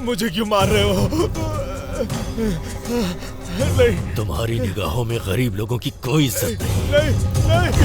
मुझे क्यों मार रहे हो? नहीं। तुम्हारी निगाहों में गरीब लोगों की कोई इज्जत नहीं। नहीं।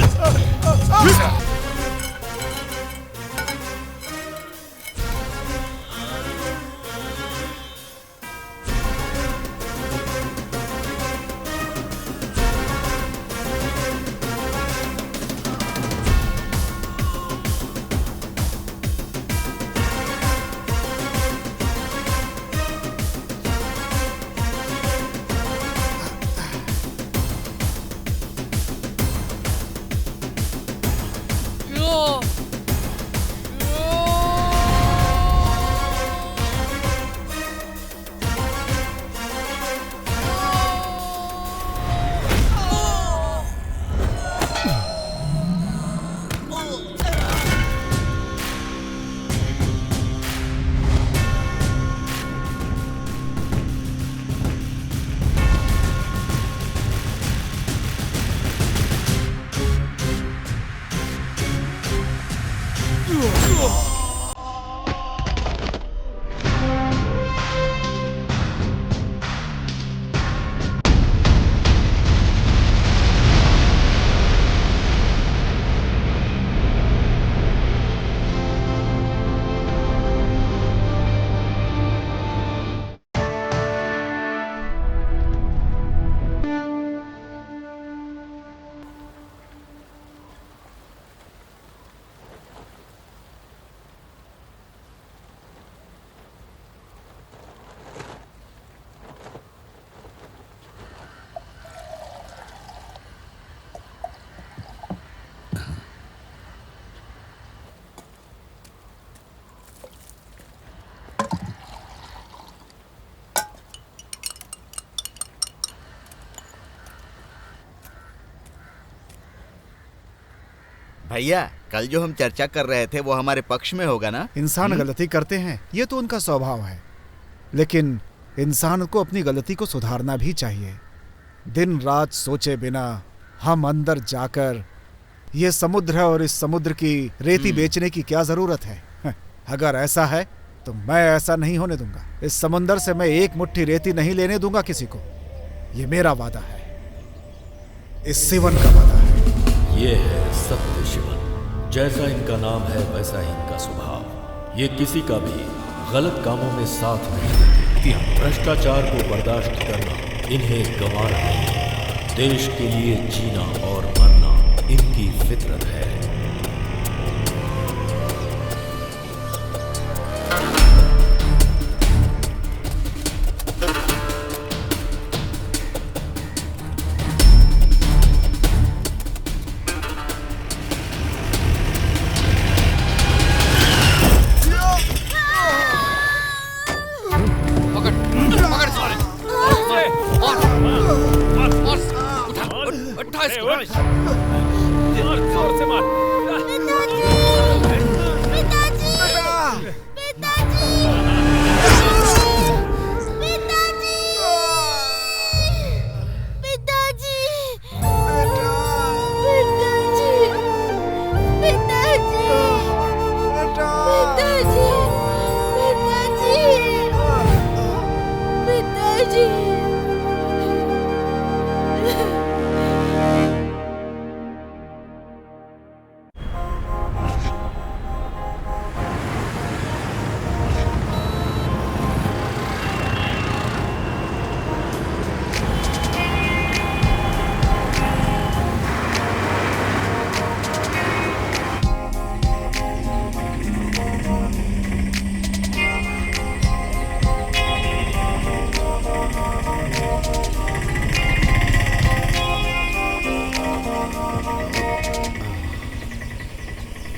भैया, कल जो हम चर्चा कर रहे थे वो हमारे पक्ष में होगा ना? इंसान गलती करते हैं, ये तो उनका स्वभाव है, लेकिन इंसान को अपनी गलती को सुधारना भी चाहिए। दिन रात सोचे बिना हम अंदर जाकर ये समुद्र है और इस समुद्र की रेती बेचने की क्या जरूरत है? अगर ऐसा है तो मैं ऐसा नहीं होने दूंगा। इस समुद्र से मैं एक मुट्ठी रेती नहीं लेने दूंगा किसी को। ये मेरा वादा है, इस शिवन का वादा है। ये है सत्य शिवन। जैसा इनका नाम है वैसा ही इनका स्वभाव। ये किसी का भी गलत कामों में साथ नहीं देते। भ्रष्टाचार को बर्दाश्त करना इन्हें गंवारा नहीं। देश के लिए जीना और मरना इनकी फितरत है।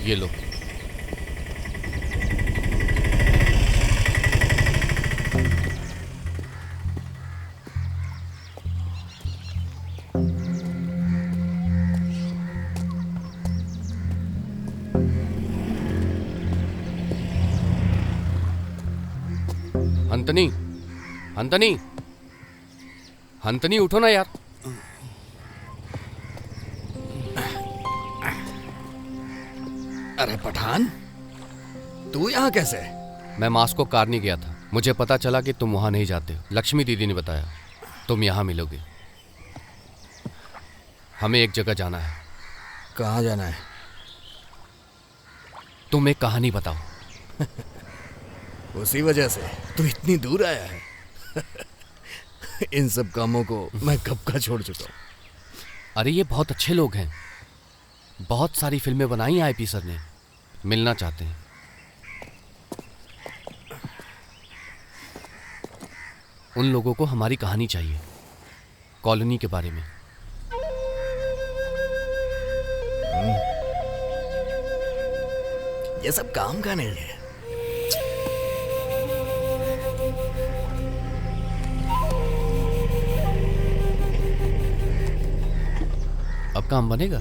ये लो। अंतनी, अंतनी, अंतनी उठो ना यार। अरे पठान, तू यहाँ कैसे? मैं मास्को कारनी गया था। मुझे पता चला कि तुम वहां नहीं जाते हो। लक्ष्मी दीदी ने बताया तुम यहाँ मिलोगे। हमें एक जगह जाना है। कहाँ जाना है? तुम एक कहानी बताओ। उसी वजह से तू इतनी दूर आया है। इन सब कामों को मैं कब का छोड़ चुका हूँ। अरे ये बहुत अच्छे लोग हैं। बहुत सारी फिल्में बनाई आईपी सर ने। मिलना चाहते हैं। उन लोगों को हमारी कहानी चाहिए, कॉलोनी के बारे में। ये सब काम का नहीं है। अब काम बनेगा।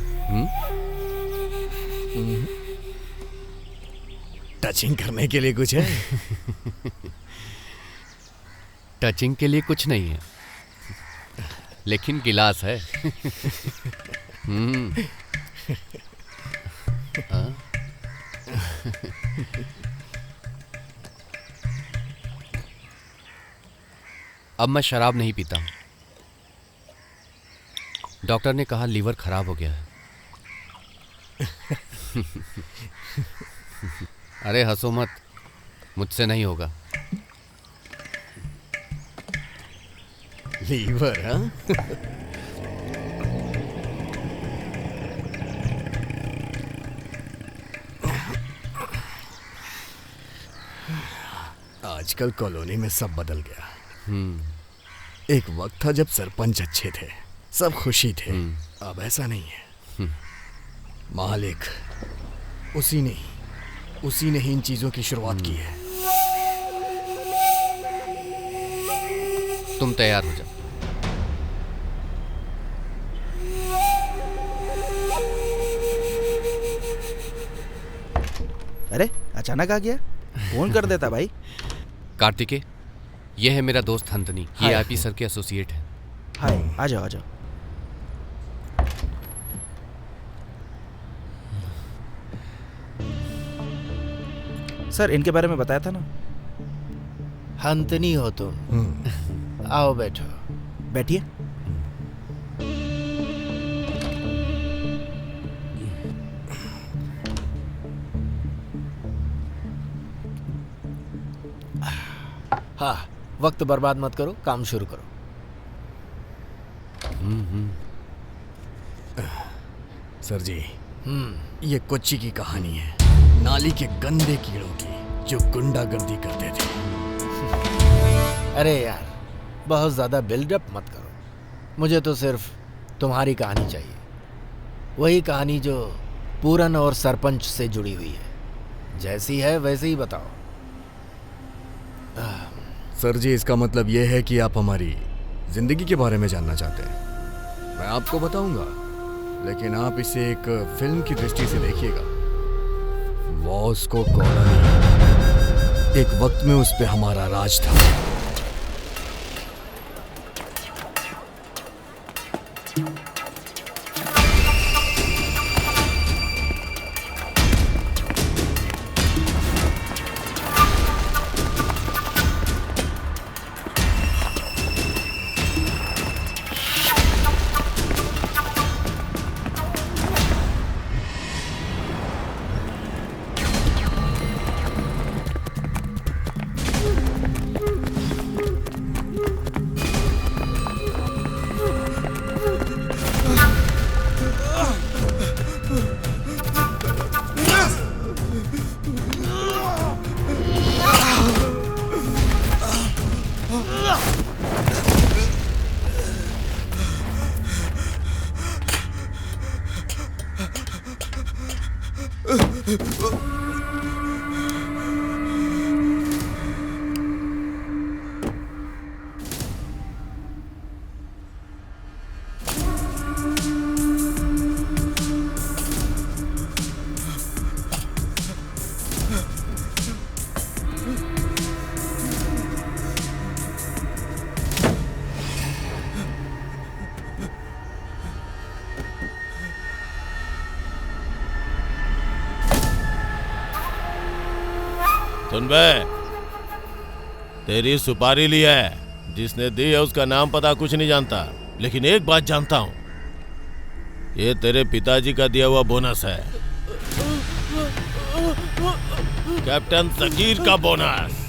टचिंग करने के लिए कुछ है? टचिंग के लिए कुछ नहीं है, लेकिन गिलास है। हाँ? अब मैं शराब नहीं पीता हूं। डॉक्टर ने कहा लीवर खराब हो गया है। अरे हंसो मत, मुझसे नहीं होगा। लीवर? हाँ? आजकल कॉलोनी में सब बदल गया। एक वक्त था जब सरपंच अच्छे थे, सब खुशी थे। अब ऐसा नहीं है। मालिक उसी ने ही इन चीजों की शुरुआत की है। तुम तैयार हो जाओ। अरे अचानक आ गया, फोन कर देता भाई। कार्तिकेय, ये है मेरा दोस्त हंतनी। ये हाय। आईपी सर के एसोसिएट है। हाय, आ जाओ आ जाओ। सर इनके बारे में बताया था ना। हंतनी हो तुम। आओ बैठो। बैठिए। हाँ, वक्त बर्बाद मत करो, काम शुरू करो। सर जी, ये कोच्चि की कहानी है, नाली के गंदे कीड़ों की जो गुंडागर्दी करते थे। अरे यार, बहुत ज़्यादा बिल्डअप मत करो। मुझे तो सिर्फ तुम्हारी कहानी चाहिए, वही कहानी जो पूरन और सरपंच से जुड़ी हुई है। जैसी है वैसे ही बताओ। सर जी, इसका मतलब यह है कि आप हमारी जिंदगी के बारे में जानना चाहते हैं। मैं आपको बताऊंगा, लेकिन आप इसे एक फिल्म की दृष्टि से देखिएगा। मॉस्को कॉलोनी, एक वक्त में उस पे हमारा राज था। सुन बे, तेरी सुपारी ली है, जिसने दी है उसका नाम पता कुछ नहीं जानता, लेकिन एक बात जानता हूं, ये तेरे पिताजी का दिया हुआ बोनस है, कैप्टन सकीर का बोनस।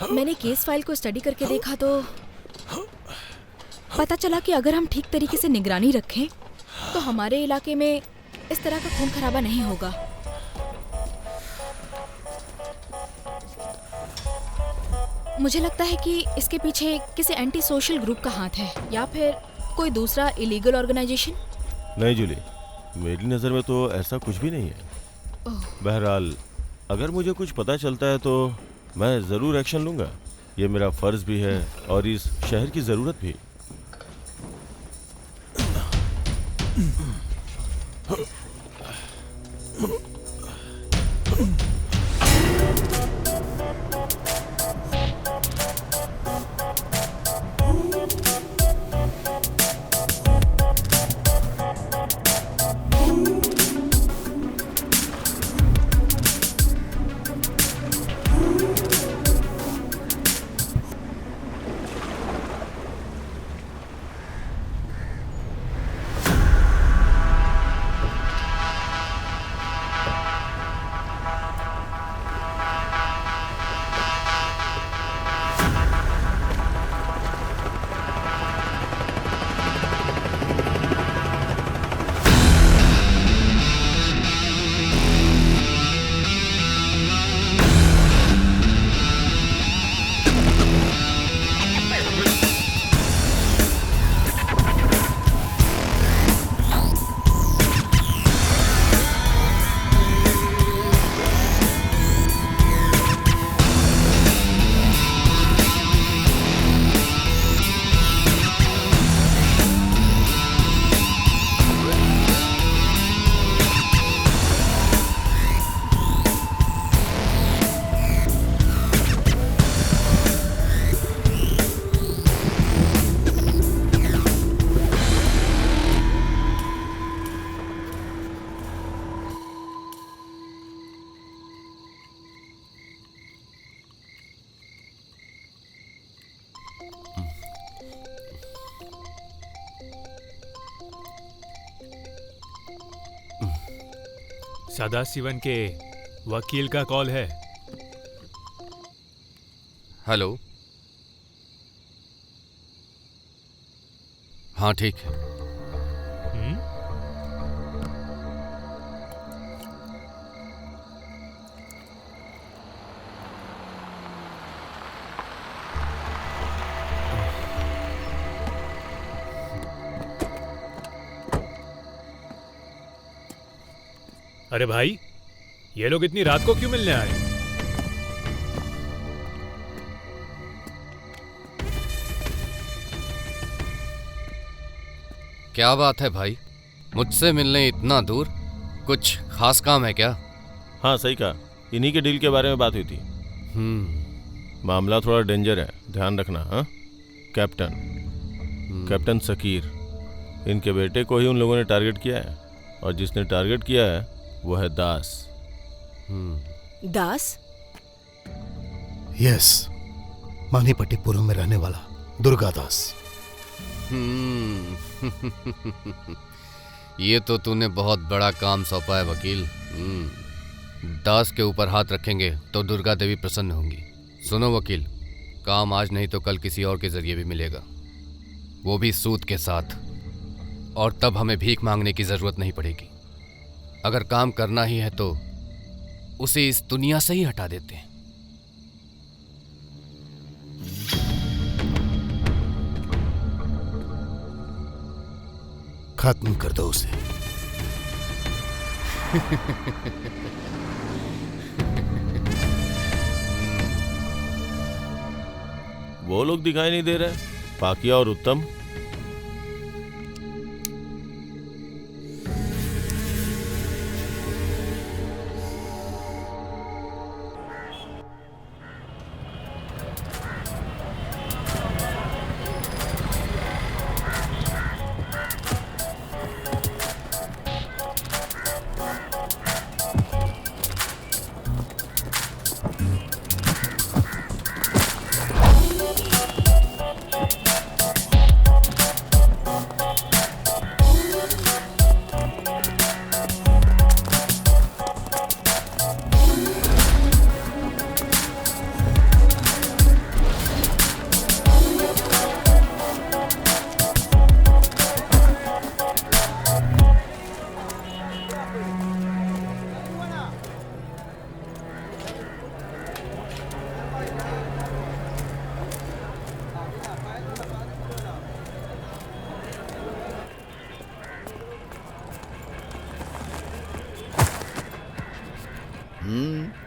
मैंने केस फाइल को स्टडी करके देखा तो पता चला कि अगर हम ठीक तरीके से निगरानी रखें तो हमारे इलाके में इस तरह का खून खराबा नहीं होगा। मुझे लगता है कि इसके पीछे किसी एंटी सोशल ग्रुप का हाथ है या फिर कोई दूसरा इलीगल ऑर्गेनाइजेशन। नहीं जूली, मेरी नज़र में तो ऐसा कुछ भी नहीं है। बहरहाल अगर मुझे कुछ पता चलता है तो मैं ज़रूर एक्शन लूँगा। ये मेरा फ़र्ज़ भी है और इस शहर की ज़रूरत भी। सदाशिवन के वकील का कॉल है। हेलो। हाँ ठीक है। अरे भाई, ये लोग इतनी रात को क्यों मिलने आए? क्या बात है भाई, मुझसे मिलने इतना दूर? कुछ खास काम है क्या? हाँ सही कहा, इन्हीं के डील के बारे में बात हुई थी। मामला थोड़ा डेंजर है, ध्यान रखना। हाँ कैप्टन सकीर, इनके बेटे को ही उन लोगों ने टारगेट किया है और जिसने टारगेट किया है वो है दास। दास? यस, मानीपट्टीपुरम में रहने वाला दुर्गा दास। ये तो तूने बहुत बड़ा काम सौंपा है वकील। दास के ऊपर हाथ रखेंगे तो दुर्गा देवी प्रसन्न होंगी। सुनो वकील, काम आज नहीं तो कल किसी और के जरिए भी मिलेगा, वो भी सूद के साथ। और तब हमें भीख मांगने की जरूरत नहीं पड़ेगी। अगर काम करना ही है तो उसे इस दुनिया से ही हटा देते हैं। खत्म कर दो उसे। वो लोग दिखाई नहीं दे रहे, पाकिया और उत्तम।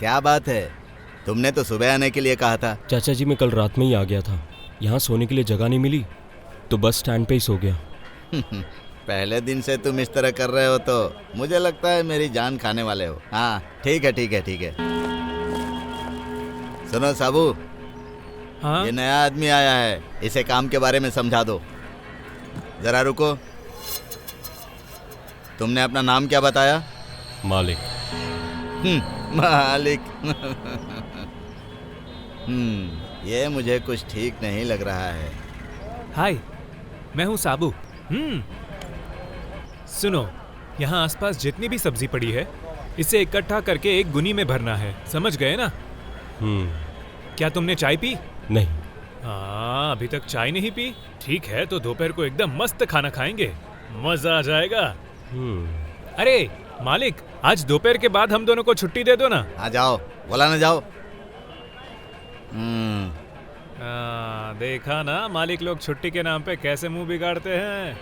क्या बात है, तुमने तो सुबह आने के लिए कहा था। चाचा जी मैं कल रात में ही आ गया था, यहाँ सोने के लिए जगह नहीं मिली तो बस स्टैंड पे ही सो गया। पहले दिन से तुम इस तरह कर रहे हो तो मुझे लगता है मेरी जान खाने वाले हो। हाँ ठीक है ठीक है ठीक है। सुनो साबू, हाँ? ये नया आदमी आया है, इसे काम के बारे में समझा दो। जरा रुको, तुमने अपना नाम क्या बताया? मालिक। मालिक। ये मुझे कुछ ठीक नहीं लग रहा है। हाय, मैं हूँ साबू। सुनो, यहाँ आसपास जितनी भी सब्जी पड़ी है इसे इकट्ठा करके एक गुनी में भरना है, समझ गए ना? क्या तुमने चाय पी? नहीं। हाँ, अभी तक चाय नहीं पी? ठीक है, तो दोपहर को एकदम मस्त खाना खाएंगे, मजा आ जाएगा। अरे मालिक, आज दोपहर के बाद हम दोनों को छुट्टी दे दो ना। आ जाओ, बोला ना जाओ। देखा ना मालिक लोग छुट्टी के नाम पे कैसे मुंह बिगाड़ते हैं।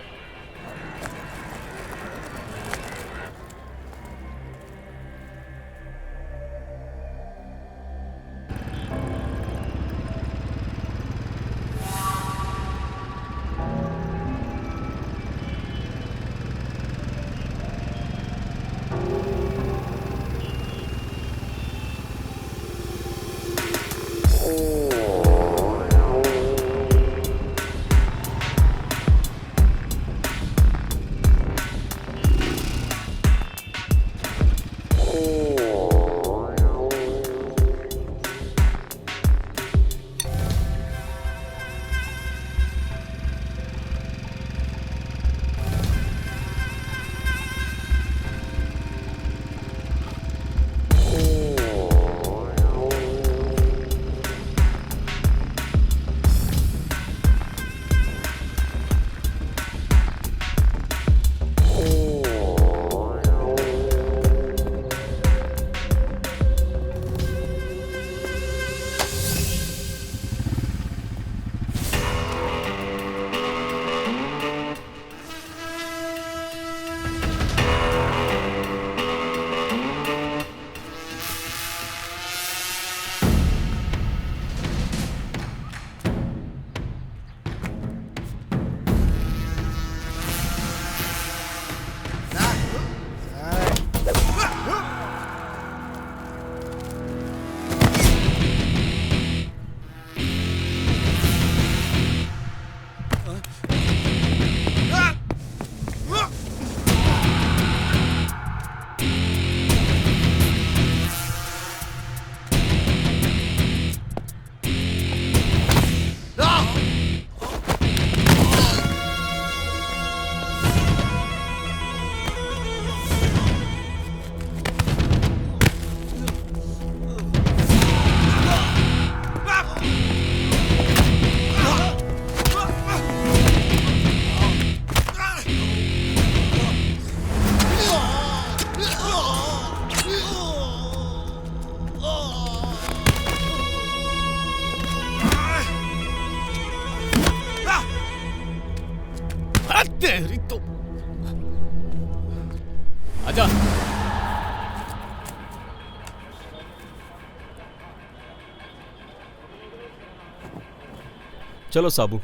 चलो साबू,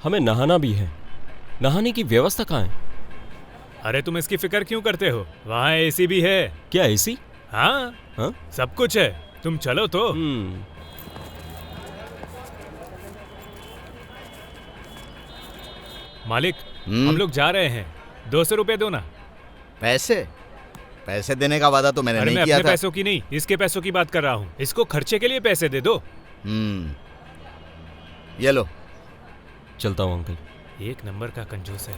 हमें नहाना भी है। नहाने की व्यवस्था कहाँ है? अरे तुम इसकी फिक्र क्यों करते हो? वहाँ एसी भी है। क्या एसी? हाँ हाँ? सब कुछ है, तुम चलो तो। मालिक, हम लोग जा रहे हैं, 200 रुपए दो ना। पैसे? पैसे देने का वादा तो मैंने अरे नहीं मैं किया अपने था। पैसों की नहीं, इसके पैसों की बात कर रहा हूँ। इसको खर्चे के लिए पैसे दे दो। ये लो। चलता हूँ अंकल। एक नंबर का कंजूस है।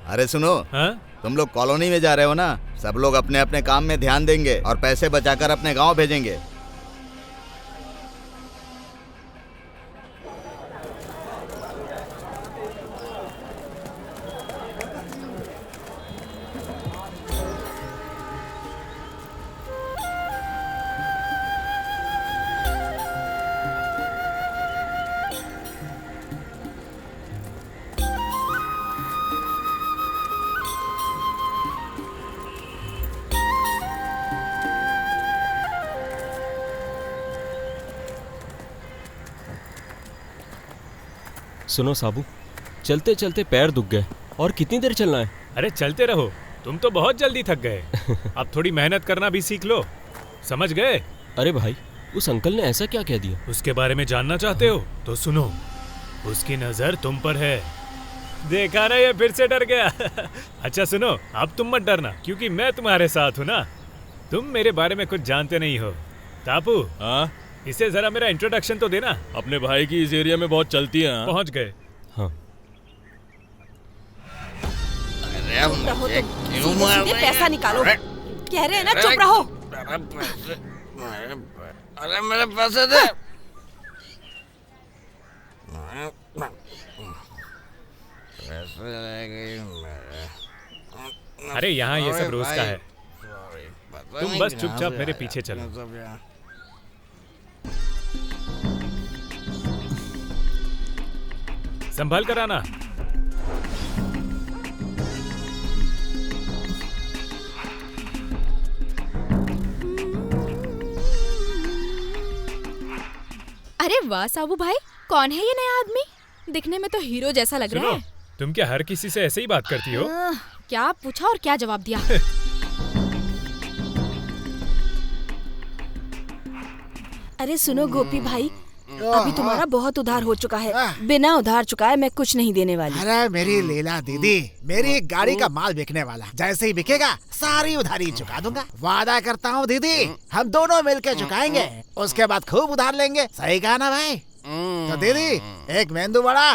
अरे सुनो, हाँ? तुम लोग कॉलोनी में जा रहे हो ना, सब लोग अपने अपने काम में ध्यान देंगे और पैसे बचाकर अपने गांव भेजेंगे। सुनो साबू, चलते चलते पैर दुख गए। और कितनी देर चलना है? अरे चलते रहो, तुम तो बहुत जल्दी थक गए। अब थोड़ी मेहनत करना भी सीख लो, समझ गए? अरे भाई, उस अंकल ने ऐसा क्या कह दिया? उसके बारे में जानना चाहते हो तो सुनो, उसकी नजर तुम पर है। देखा ना, ये फिर से डर गया। अच्छा सुनो, अब तुम मत डरना, क्योंकि मैं तुम्हारे साथ हूँ ना। तुम मेरे बारे में कुछ जानते नहीं हो। टापू, हाँ? इसे जरा मेरा इंट्रोडक्शन तो देना। अपने भाई की इस एरिया में बहुत चलती है। पहुंच गए। हाँ। चुप रहो तुम, सीधे पैसा निकालो। कह रहे हैं ना चुप रहो। अरे मेरे पैसे दे। अरे यहाँ ये सब रोज का है, तुम बस चुपचाप मेरे पीछे चलो। संभाल कर आना। अरे वाह साबू भाई, कौन है ये नया आदमी? दिखने में तो हीरो जैसा लग रहा है। तुम क्या हर किसी से ऐसे ही बात करती हो? क्या पूछा और क्या जवाब दिया? अरे सुनो गोपी भाई, अभी तुम्हारा बहुत उधार हो चुका है। बिना उधार चुकाए मैं कुछ नहीं देने वाली। अरे मेरी लीला दीदी, मेरी गाड़ी का माल बिकने वाला, जैसे ही बिकेगा सारी उधारी चुका दूंगा। वादा करता हूँ दीदी, हम दोनों मिलकर चुकाएंगे, उसके बाद खूब उधार लेंगे। सही कहा ना भाई? तो दीदी एक मेंदू वड़ा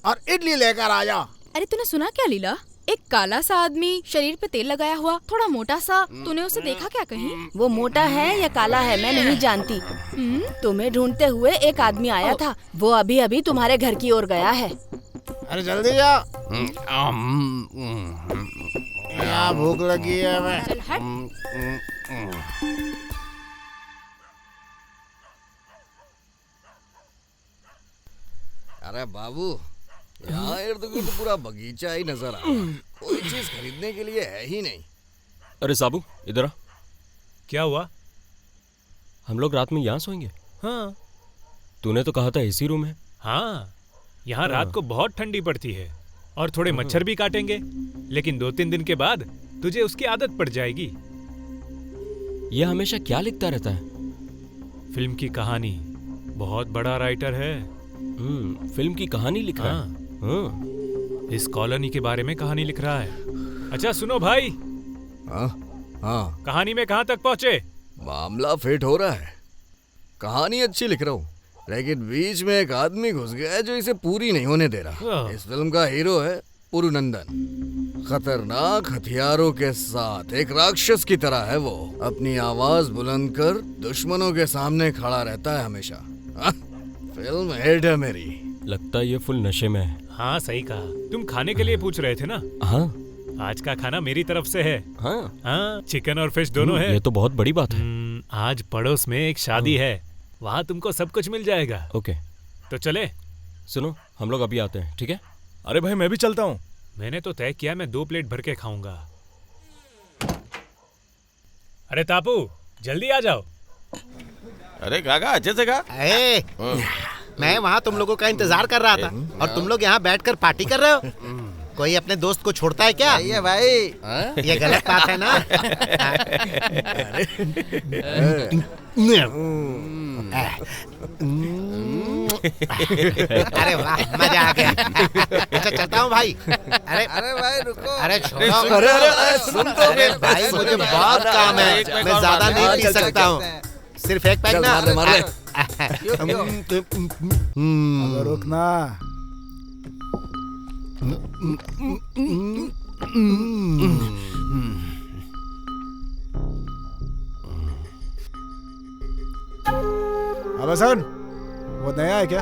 और इडली लेकर आ जाओ। अरे तूने सुना क्या लीला? एक काला सा आदमी, शरीर पे तेल लगाया हुआ, थोड़ा मोटा सा, तूने उसे देखा क्या कहीं? वो मोटा है या काला है मैं नहीं जानती। तुम्हें ढूंढते हुए एक आदमी आया था, वो अभी अभी तुम्हारे घर की ओर गया है। अरे जल्दी जाओ, यहाँ भूख लगी है। मैं चल हट। अरे बाबू, यहाँ इर्द गिर्द पूरा बगीचा ही नजर आ रहा है। कोई चीज खरीदने के लिए है ही नहीं। अरे साबू, इधर आ। क्या हुआ? हम लोग रात में यहाँ सोएंगे। हाँ। तूने तो कहा था एसी रूम है। हाँ, यहाँ रात को बहुत ठंडी पड़ती है और थोड़े मच्छर भी काटेंगे, लेकिन 2-3 दिन के बाद तुझे उसकी आदत पड़ जाएगी। ये हमेशा क्या लिखता रहता है? फिल्म की कहानी, बहुत बड़ा राइटर है। फिल्म की कहानी लिख रहा है। इस कॉलोनी के बारे में कहानी लिख रहा है। अच्छा सुनो भाई। हाँ। कहानी में कहाँ तक पहुँचे? मामला फिट हो रहा है, कहानी अच्छी लिख रहा हूँ, लेकिन बीच में एक आदमी घुस गया है जो इसे पूरी नहीं होने दे रहा। इस फिल्म का हीरो है पुरुनंदन। खतरनाक हथियारों के साथ एक राक्षस की तरह है वो। अपनी आवाज बुलंद कर दुश्मनों के सामने खड़ा रहता है हमेशा। फिल्म हिट है मेरी। लगता है ये फुल नशे में है। हाँ सही कहा। तुम खाने के लिए पूछ रहे थे ना? हाँ। आज का खाना मेरी तरफ से है। हाँ, चिकन और फिश दोनों है। ये तो बहुत बड़ी बात है। आज पड़ोस में एक शादी है, वहाँ तुमको सब कुछ मिल जाएगा। ओके, तो चले। सुनो, हम लोग अभी आते हैं, ठीक है? अरे भाई मैं भी चलता हूँ। मैंने तो तय किया मैं 2 प्लेट भर के खाऊंगा। अरे तापू, जल्दी आ जाओ। अरे काका अच्छे से खा। मैं वहाँ तुम लोगों का इंतजार कर रहा था और तुम लोग यहाँ बैठकर पार्टी कर रहे हो। कोई अपने दोस्त को छोड़ता है क्या? ये भाई ये गलत बात है ना। अरे वाह, मजा आ गया। अच्छा चलता हूँ भाई। अरे भाई रुको। अरे छोड़ो। अरे सुन तो भाई, मुझे बहुत काम है, मैं ज्यादा नहीं पी सकता हूँ। सिर्फ एक पैक ना। रुकना। अब हसन, वो नया है क्या?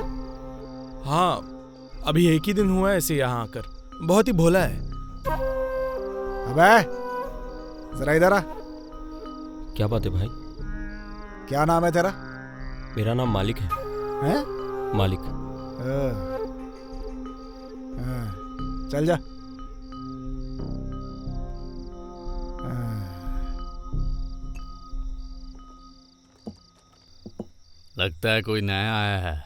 हाँ, अभी एक ही दिन हुआ है ऐसे यहाँ आकर। बहुत ही भोला है। अबे जरा इधर आ। क्या बात है भाई? क्या नाम है तेरा? मेरा नाम मालिक है। हैं? मालिक। चल जा। लगता है कोई नया आया है।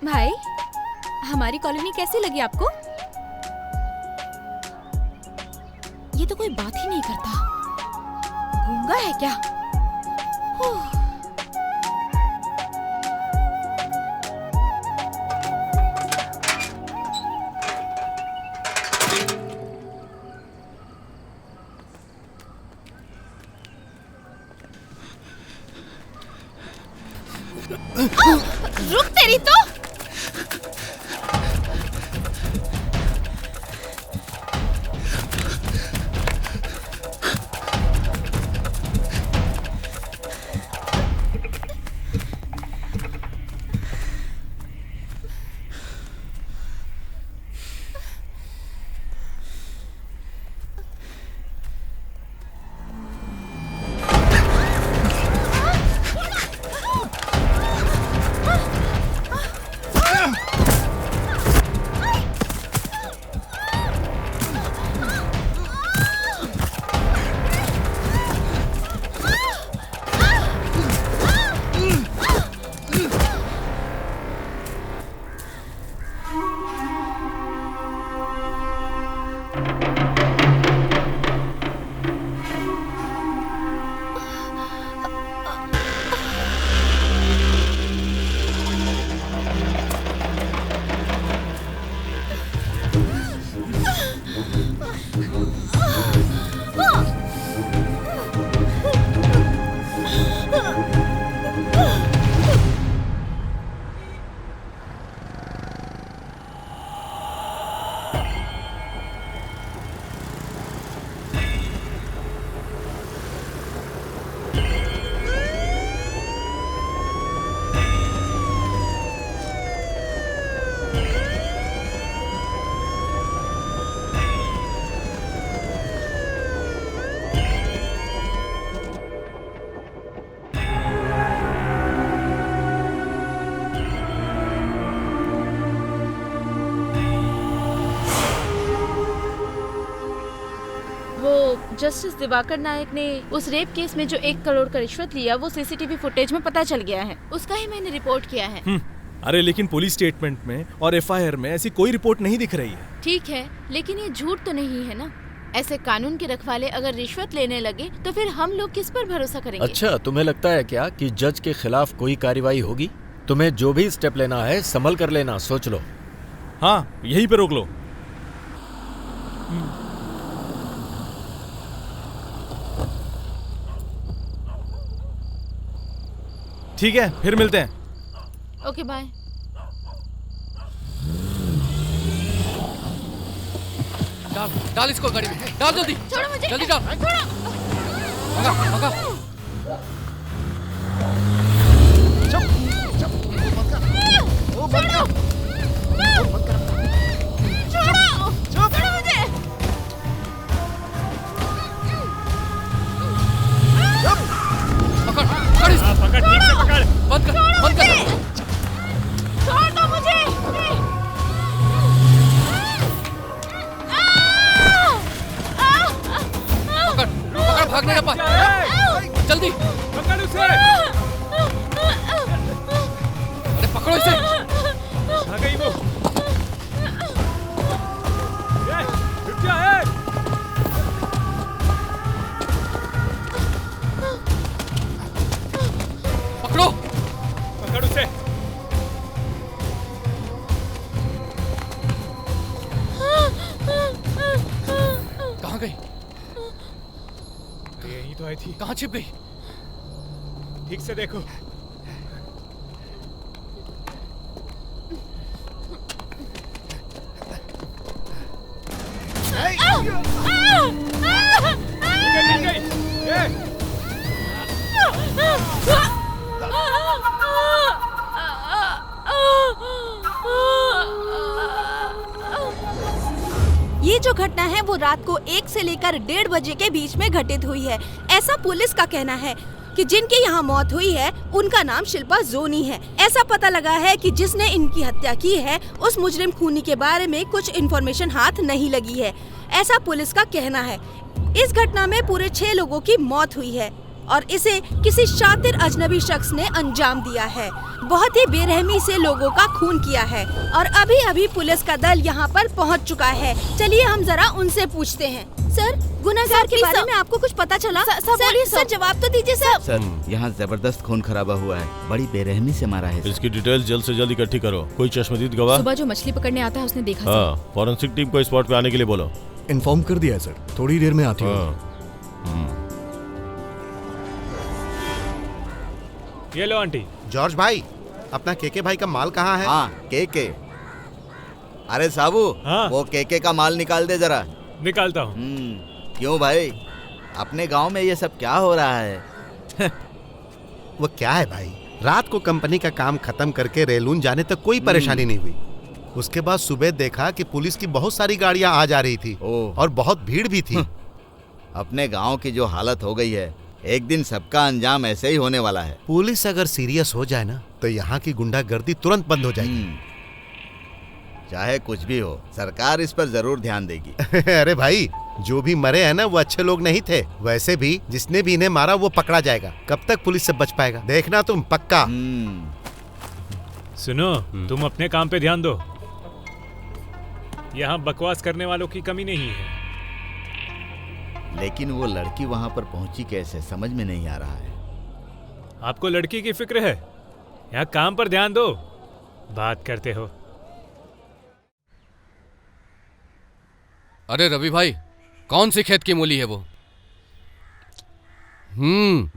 भाई, हमारी कॉलोनी कैसी लगी आपको? ये तो कोई बात ही नहीं करता। गूंगा है क्या? रुक तेरी तो। जस्टिस दिवाकर नायक ने उस रेप केस में जो 1 करोड़ का रिश्वत लिया वो सीसीटीवी फुटेज में पता चल गया है। उसका ही मैंने रिपोर्ट किया है। अरे लेकिन पुलिस स्टेटमेंट में और एफआईआर में ऐसी कोई रिपोर्ट नहीं दिख रही है। ठीक है, लेकिन ये झूठ तो नहीं है ना। ऐसे कानून के रखवाले अगर रिश्वत लेने लगे तो फिर हम लोग किस पर भरोसा करेंगे? अच्छा, तुम्हें लगता है क्या कि जज के खिलाफ कोई कार्रवाई होगी? तुम्हें जो भी स्टेप लेना है संभल कर लेना, सोच लो। हाँ, यहीं पे रोक लो। ठीक है, फिर मिलते हैं। Okay bye. डाल इसको गाड़ी में, डाल जल्दी। छोड़ो मुझे, जल्दी डाल। छोड़ो। भगा, भगा। छोड़ो मुझे। पकड़, पकड़ इसको। पकड़, ठीक से पकड़। बंद कर, बंद कर। छोड़ दो मुझे। पकड़, पकड़, भागने ना पाए। जल्दी पकड़ उसे। अरे पकड़ो इसे। आ गई वो। रुक जा। पकड़ो, पकड़ उसे। कहाँ गई? यही तो आई थी। कहाँ छिप गई? ठीक से देखो। ये जो घटना है वो रात को 1 से लेकर 1:30 बजे के बीच में घटित हुई है। ऐसा पुलिस का कहना है कि जिनके यहाँ मौत हुई है उनका नाम शिल्पा जोनी है। ऐसा पता लगा है कि जिसने इनकी हत्या की है उस मुजरिम खूनी के बारे में कुछ इन्फॉर्मेशन हाथ नहीं लगी है, ऐसा पुलिस का कहना है। इस घटना में पूरे 6 लोगों की मौत हुई है और इसे किसी शातिर अजनबी शख्स ने अंजाम दिया है। बहुत ही बेरहमी से लोगों का खून किया है और अभी अभी पुलिस का दल यहाँ पर पहुँच चुका है। चलिए हम जरा उनसे पूछते हैं। सर, गुनहगार के बारे में आपको कुछ पता चला? सर जवाब तो दीजिए सर। सर, यहाँ जबरदस्त खून खराबा हुआ है, बड़ी बेरहमी से मारा है। इसकी डिटेल जल्द से जल्द इकट्ठी करो। कोई चश्मदीद गवाह? सुबह जो मछली पकड़ने आता है उसने देखा। हाँ, फॉरेंसिक टीम को स्पॉट पे आने के लिए बोलो। इन्फॉर्म कर दिया है सर, थोड़ी देर में आती हूँ। ये लो आंटी। जॉर्ज भाई, अपना केके भाई का माल कहाँ है? हाँ, केके। अरे साबू, हाँ? वो केके का माल निकाल दे जरा। निकालता हूँ। क्यों भाई, अपने गांव में ये सब क्या हो रहा है? वो क्या है भाई, रात को कंपनी का काम खत्म करके रेलून जाने तक कोई परेशानी नहीं हुई। उसके बाद सुबह देखा कि पुलिस की बहुत सारी गाड़ियां आ जा रही थी और बहुत भीड़ भी थी। अपने गांव की जो हालत हो गई है, एक दिन सबका अंजाम ऐसे ही होने वाला है। पुलिस अगर सीरियस हो जाए ना तो यहाँ की गुंडागर्दी तुरंत बंद हो जाएगी। चाहे कुछ भी हो, सरकार इस पर जरूर ध्यान देगी। अरे भाई, जो भी मरे हैं ना वो अच्छे लोग नहीं थे। वैसे भी जिसने भी इन्हें मारा वो पकड़ा जाएगा। कब तक पुलिस से बच पाएगा, देखना तुम पक्का। सुनो, तुम अपने काम पे ध्यान दो। यहाँ बकवास करने वालों की कमी नहीं है। लेकिन वो लड़की वहां पर पहुंची कैसे, समझ में नहीं आ रहा है। आपको लड़की की फिक्र है? यहाँ काम पर ध्यान दो, बात करते हो। अरे रवि भाई, कौन सी खेत की मूली है वो?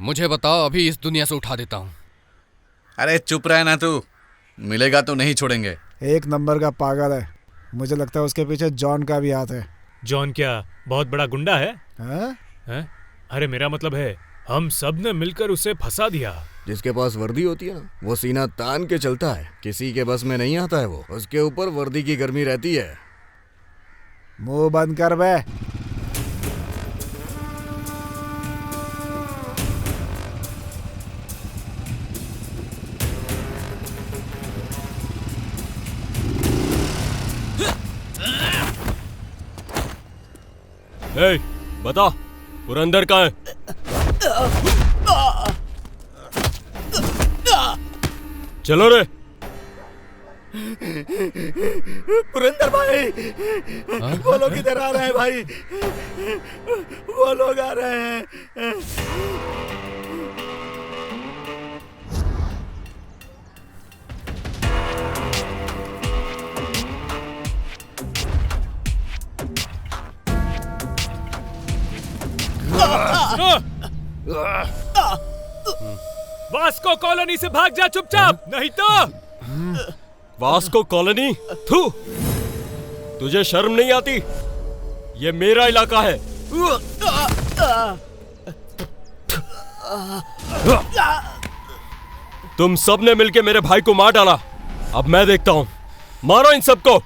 मुझे बताओ, अभी इस दुनिया से उठा देता हूँ। अरे चुप रहे ना तू, मिलेगा तो नहीं छोड़ेंगे। एक नंबर का पागल है, मुझे लगता है उसके पीछे जॉन का भी हाथ है। जॉन क्या बहुत बड़ा गुंडा है? हैं? अरे मेरा मतलब है, हम सब ने मिलकर उसे फंसा दिया। जिसके पास वर्दी होती है ना, वो सीना तान के चलता है। किसी के बस में नहीं आता है वो। उसके ऊपर वर्दी की गर्मी रहती है। मुंह बंद कर बे। ए, बता पुरंदर कहाँ है? चलो रे। पुरंदर भाई, वो लोग इधर आ रहे हैं भाई, वो लोग आ रहे हैं। वास्को कॉलोनी से भाग जा चुपचाप, नहीं तो। Vasco colony? थू, तुझे शर्म नहीं आती? ये मेरा इलाका है। तुम सबने मिलके मेरे भाई को मार डाला, अब मैं देखता हूं। मारो इन सबको।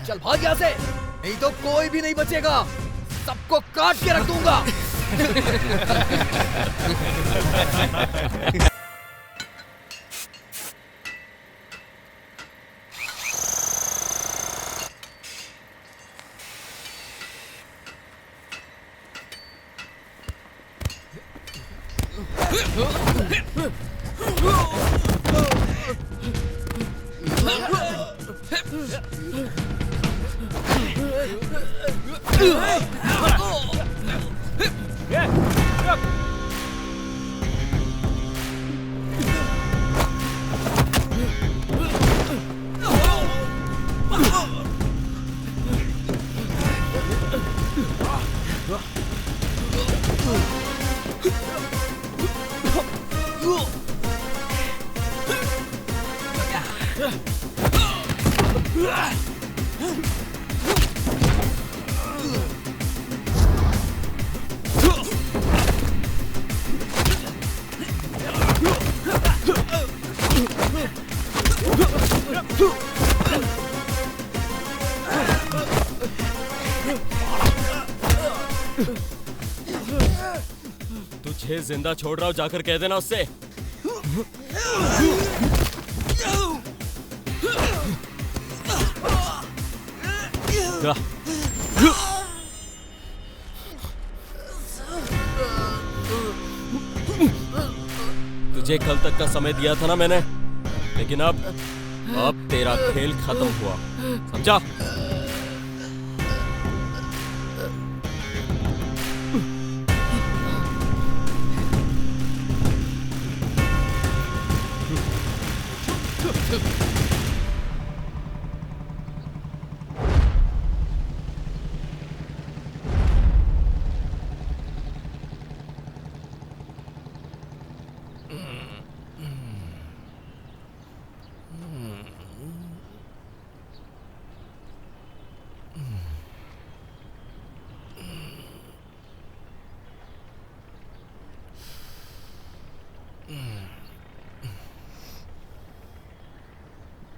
चल भाग यहाँ से, नहीं तो कोई भी नहीं बचेगा, सबको काट के रख दूंगा। तुझे जिंदा छोड़ रहा हूं, जाकर कह देना उससे। तुझे कल तक का समय दिया था ना मैंने, लेकिन अब तेरा खेल खत्म हुआ, समझा?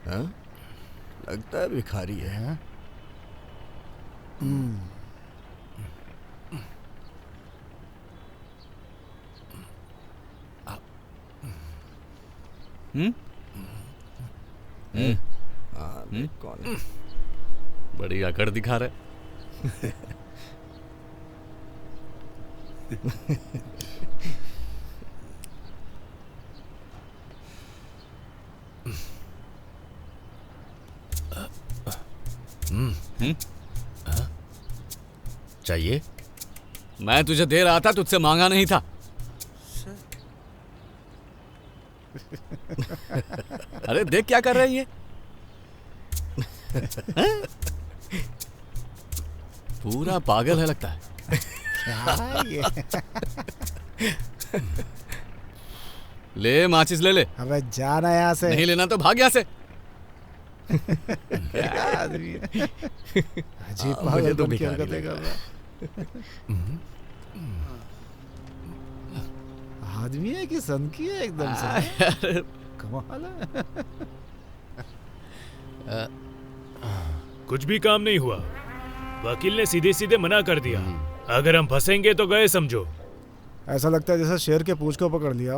हाँ? लगता है भिखारी है। कौन? बड़ी अकड़ दिखा रहे। चाहिए? मैं तुझे दे रहा था, तुझसे मांगा नहीं था। अरे देख क्या कर रही है। पूरा पागल है लगता है। क्या ये? ले माचिस ले ले। अबे जाना यहाँ से। नहीं लेना तो भाग यहाँ से। क्या आदमी है? अजीब मुझे तो पागल की भिखारी हरकतें कर रहा है। आदमी है कि सनकी है एकदम से। कमाल है। कुछ भी काम नहीं हुआ। वकील ने सीधे सीधे मना कर दिया। अगर हम फंसेंगे तो गए समझो। ऐसा लगता है जैसे शेर के पूंछ को पकड़ लिया।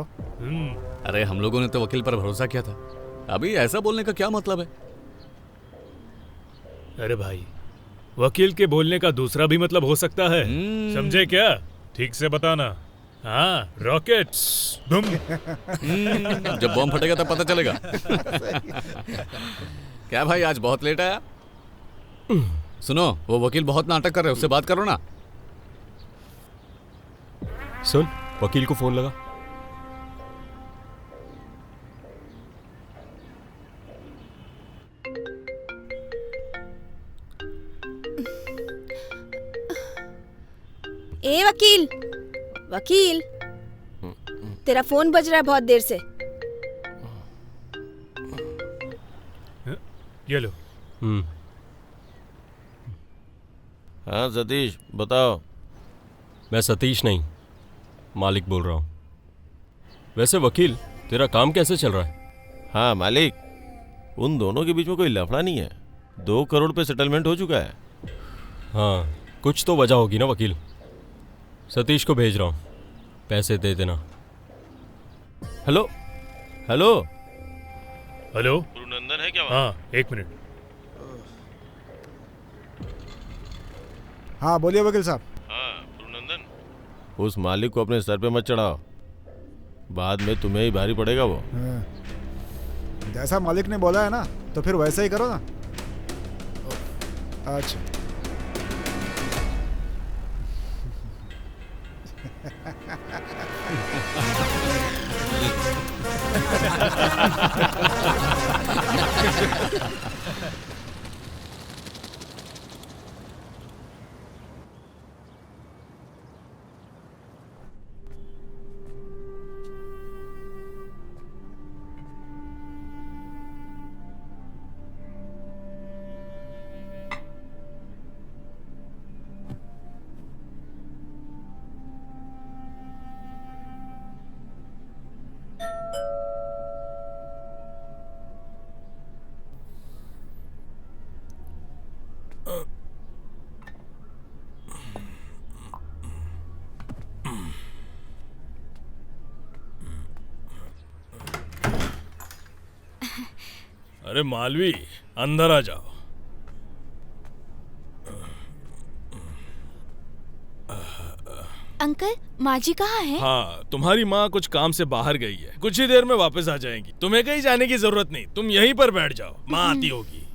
अरे हम लोगों ने तो वकील पर भरोसा किया था। अभी ऐसा बोलने का क्या मतलब है? अरे भाई, वकील के बोलने का दूसरा भी मतलब हो सकता है। समझे क्या? ठीक से बताना। हाँ, रॉकेट धुम। जब बॉम्ब फटेगा तब पता चलेगा। क्या भाई, आज बहुत लेट आया? सुनो, वो वकील बहुत नाटक कर रहे हैं, उससे बात करो ना। सुन, वकील को फोन लगा। ए वकील, वकील, तेरा फोन बज रहा है बहुत देर से। ये लो। हाँ सतीश, बताओ। मैं सतीश नहीं, मालिक बोल रहा हूँ। वैसे वकील, तेरा काम कैसे चल रहा है? हाँ मालिक, उन दोनों के बीच में कोई लफड़ा नहीं है। 2 करोड़ पे सेटलमेंट हो चुका है। हाँ, कुछ तो वजह होगी ना वकील। सतीश को भेज रहा हूँ, पैसे दे देना। हेलो हेलो हेलो, गुरुनंदन है क्या? हाँ, 1 मिनट। हाँ बोलिए वकील साहब। हाँ गुरुनंदन, उस मालिक को अपने सर पे मत चढ़ाओ। बाद में तुम्हें ही भारी पड़ेगा वो। हाँ। जैसा मालिक ने बोला है ना, तो फिर वैसा ही करो ना। अच्छा। अरे मालवी, अंदर आ जाओ। अंकल, माँ जी कहाँ है? हाँ, तुम्हारी माँ कुछ काम से बाहर गई है, कुछ ही देर में वापस आ जाएंगी। तुम्हें कहीं जाने की जरूरत नहीं, तुम यहीं पर बैठ जाओ, माँ आती होगी।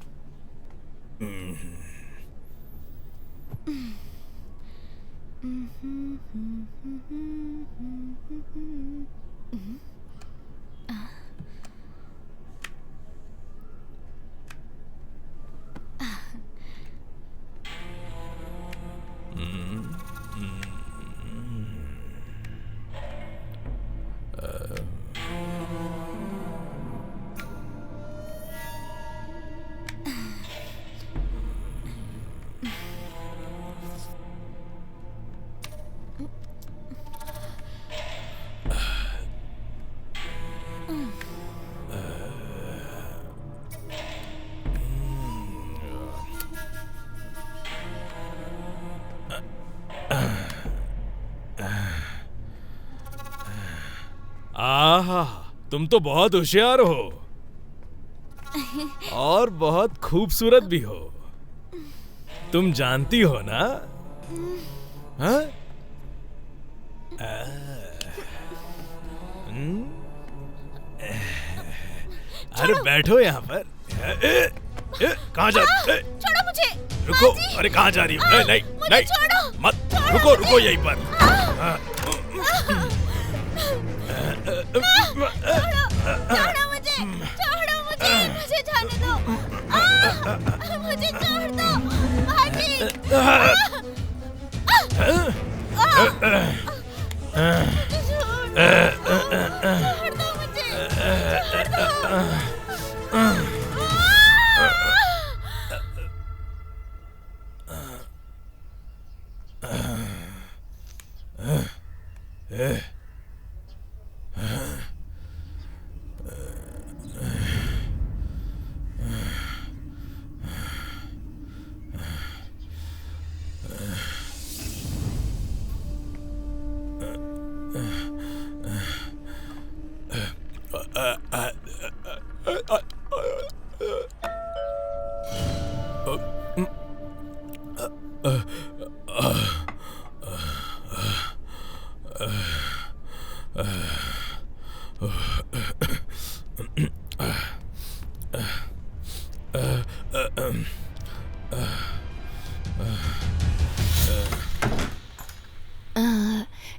आहा, तुम तो बहुत होशियार हो और बहुत खूबसूरत भी हो। तुम जानती हो ना? हाँ? अरे बैठो यहाँ पर। कहाँ जा? छोड़ो मुझे। रुको। अरे कहाँ जा रही हो? नहीं नहीं मत, रुको रुको यहीं पर। छोड़ो मुझे, मुझे जाने दो। मुझे छोड़ दो, भाभी। छोड़ दो मुझे,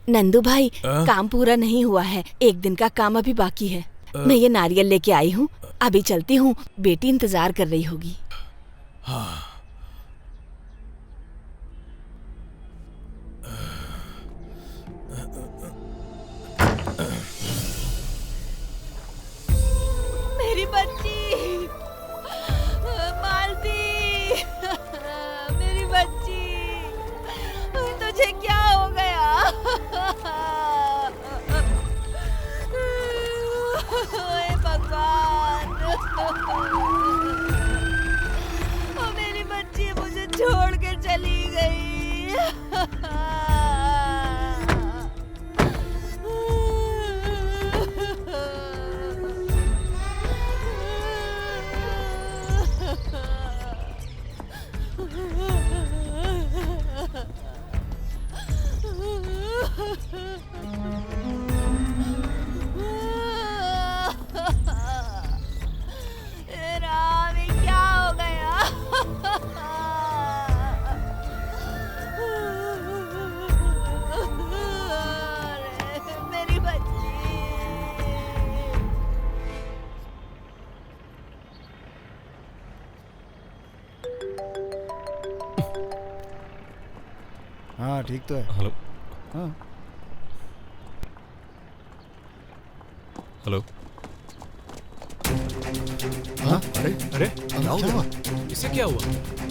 नंदू भाई, काम पूरा नहीं हुआ है, एक दिन का काम अभी बाकी है। मैं ये नारियल लेके आई हूँ, अभी चलती हूँ, बेटी इंतजार कर रही होगी। हाँ। मेरी बच्ची मालती, मेरी बच्ची, तुझे क्या हो गया? ओए भगवान, मेरी बच्ची मुझे छोड़ के चली गई। हाँ ठीक तो है। हेलो। हाँ हेलो। हाँ अरे क्या हुआ? इसे क्या हुआ?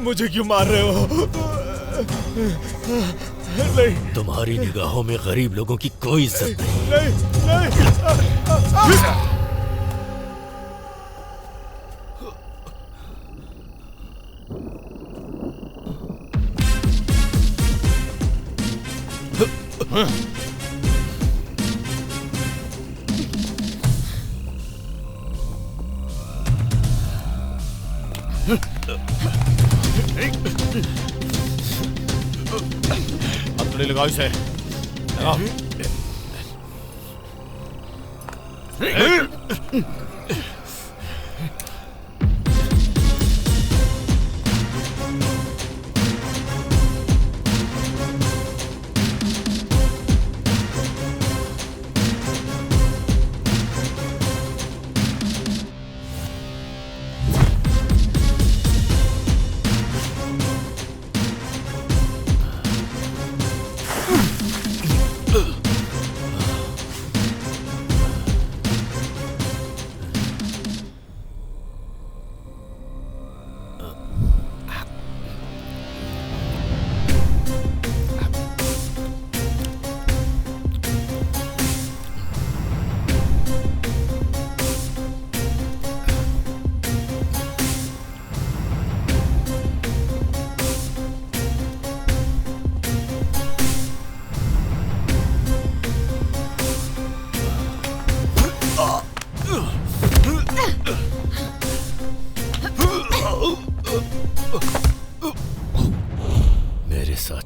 मुझे क्यों मार रहे हो? नहीं। तुम्हारी निगाहों में गरीब लोगों की कोई इज्जत नहीं। नहीं। हथौड़ी लगाओ इसे। लगाओ।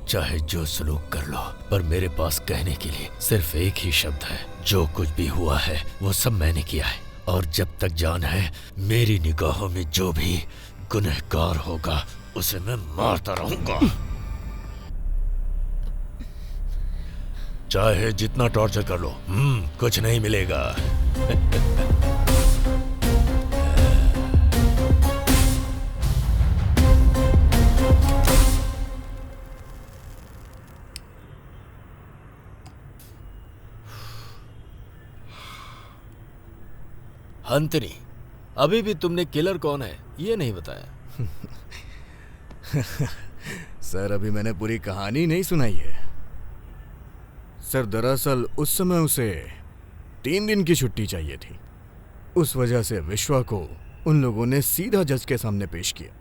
चाहे जो सलूक कर लो, पर मेरे पास कहने के लिए सिर्फ एक ही शब्द है। जो कुछ भी हुआ है वो सब मैंने किया है, और जब तक जान है मेरी निगाहों में जो भी गुनहगार होगा उसे मैं मारता रहूंगा। चाहे जितना टॉर्चर कर लो, कुछ नहीं मिलेगा। हंतनी, अभी भी तुमने किलर कौन है ये नहीं बताया। सर, अभी मैंने पूरी कहानी नहीं सुनाई है। सर, दरअसल उस समय उसे 3 दिन की छुट्टी चाहिए थी। उस वजह से विश्वा को उन लोगों ने सीधा जज के सामने पेश किया।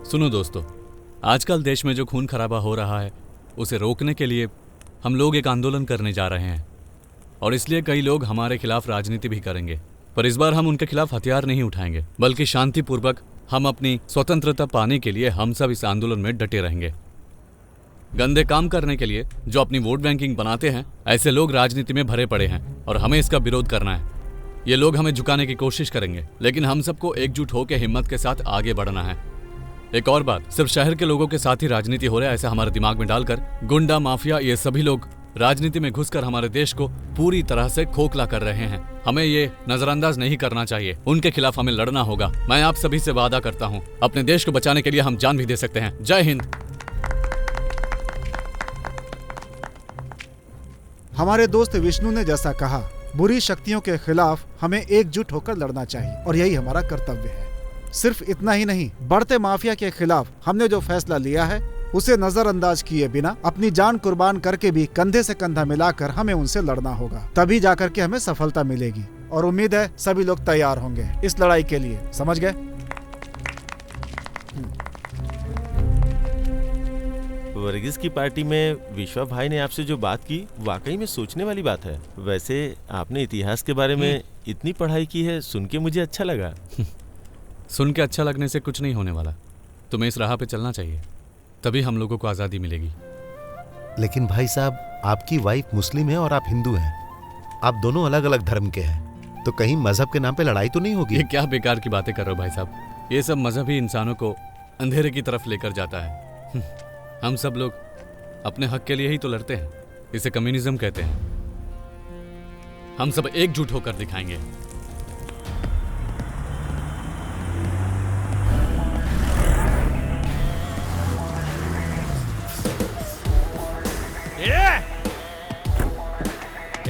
सुनो दोस्तों, आजकल देश में जो खून खराबा हो रहा है उसे रोकने के लिए हम लोग एक आंदोलन करने जा रहे हैं, और इसलिए कई लोग हमारे खिलाफ राजनीति भी करेंगे। पर इस बार हम उनके खिलाफ हथियार नहीं उठाएंगे, बल्कि शांतिपूर्वक हम अपनी स्वतंत्रता पाने के लिए हम सब इस आंदोलन में डटे रहेंगे। गंदे काम करने के लिए जो अपनी वोट बैंकिंग बनाते हैं, ऐसे लोग राजनीति में भरे पड़े हैं और हमें इसका विरोध करना है। ये लोग हमें झुकाने की कोशिश करेंगे, लेकिन हम सबको एकजुट होकर हिम्मत के साथ आगे बढ़ना है। एक और बात, सिर्फ शहर के लोगों के साथ ही राजनीति हो रहा है ऐसा हमारे दिमाग में डालकर गुंडा माफिया ये सभी लोग राजनीति में घुसकर हमारे देश को पूरी तरह से खोखला कर रहे हैं। हमें ये नजरअंदाज नहीं करना चाहिए, उनके खिलाफ हमें लड़ना होगा। मैं आप सभी से वादा करता हूँ, अपने देश को बचाने के लिए हम जान भी दे सकते हैं। जय हिंद। हमारे दोस्त विष्णु ने जैसा कहा, बुरी शक्तियों के खिलाफ हमें एकजुट होकर लड़ना चाहिए और यही हमारा कर्तव्य है। सिर्फ इतना ही नहीं, बढ़ते माफिया के खिलाफ हमने जो फैसला लिया है उसे नजरअंदाज किए बिना अपनी जान कुर्बान करके भी कंधे से कंधा मिलाकर हमें उनसे लड़ना होगा। तभी जाकर के हमें सफलता मिलेगी, और उम्मीद है सभी लोग तैयार होंगे इस लड़ाई के लिए। समझ गए? वर्गीस की पार्टी में विश्वा भाई ने आपसे जो बात की वाकई में सोचने वाली बात है। वैसे आपने इतिहास के बारे में इतनी पढ़ाई की है, सुन के मुझे अच्छा लगा। सुन के अच्छा लगने से कुछ नहीं होने वाला। तुम्हें इस राह पे चलना चाहिए, तभी हम लोगों को आज़ादी मिलेगी। लेकिन भाई साहब, आपकी वाइफ मुस्लिम है और आप हिंदू हैं। आप दोनों अलग अलग धर्म के हैं, तो कहीं मजहब के नाम पे लड़ाई तो नहीं होगी? ये क्या बेकार की बातें कर रहे हो भाई साहब। ये सब मजहब ही इंसानों को अंधेरे की तरफ लेकर जाता है। हम सब लोग अपने हक के लिए ही तो लड़ते हैं। इसे कम्युनिज्म कहते हैं। हम सब एकजुट होकर दिखाएंगे।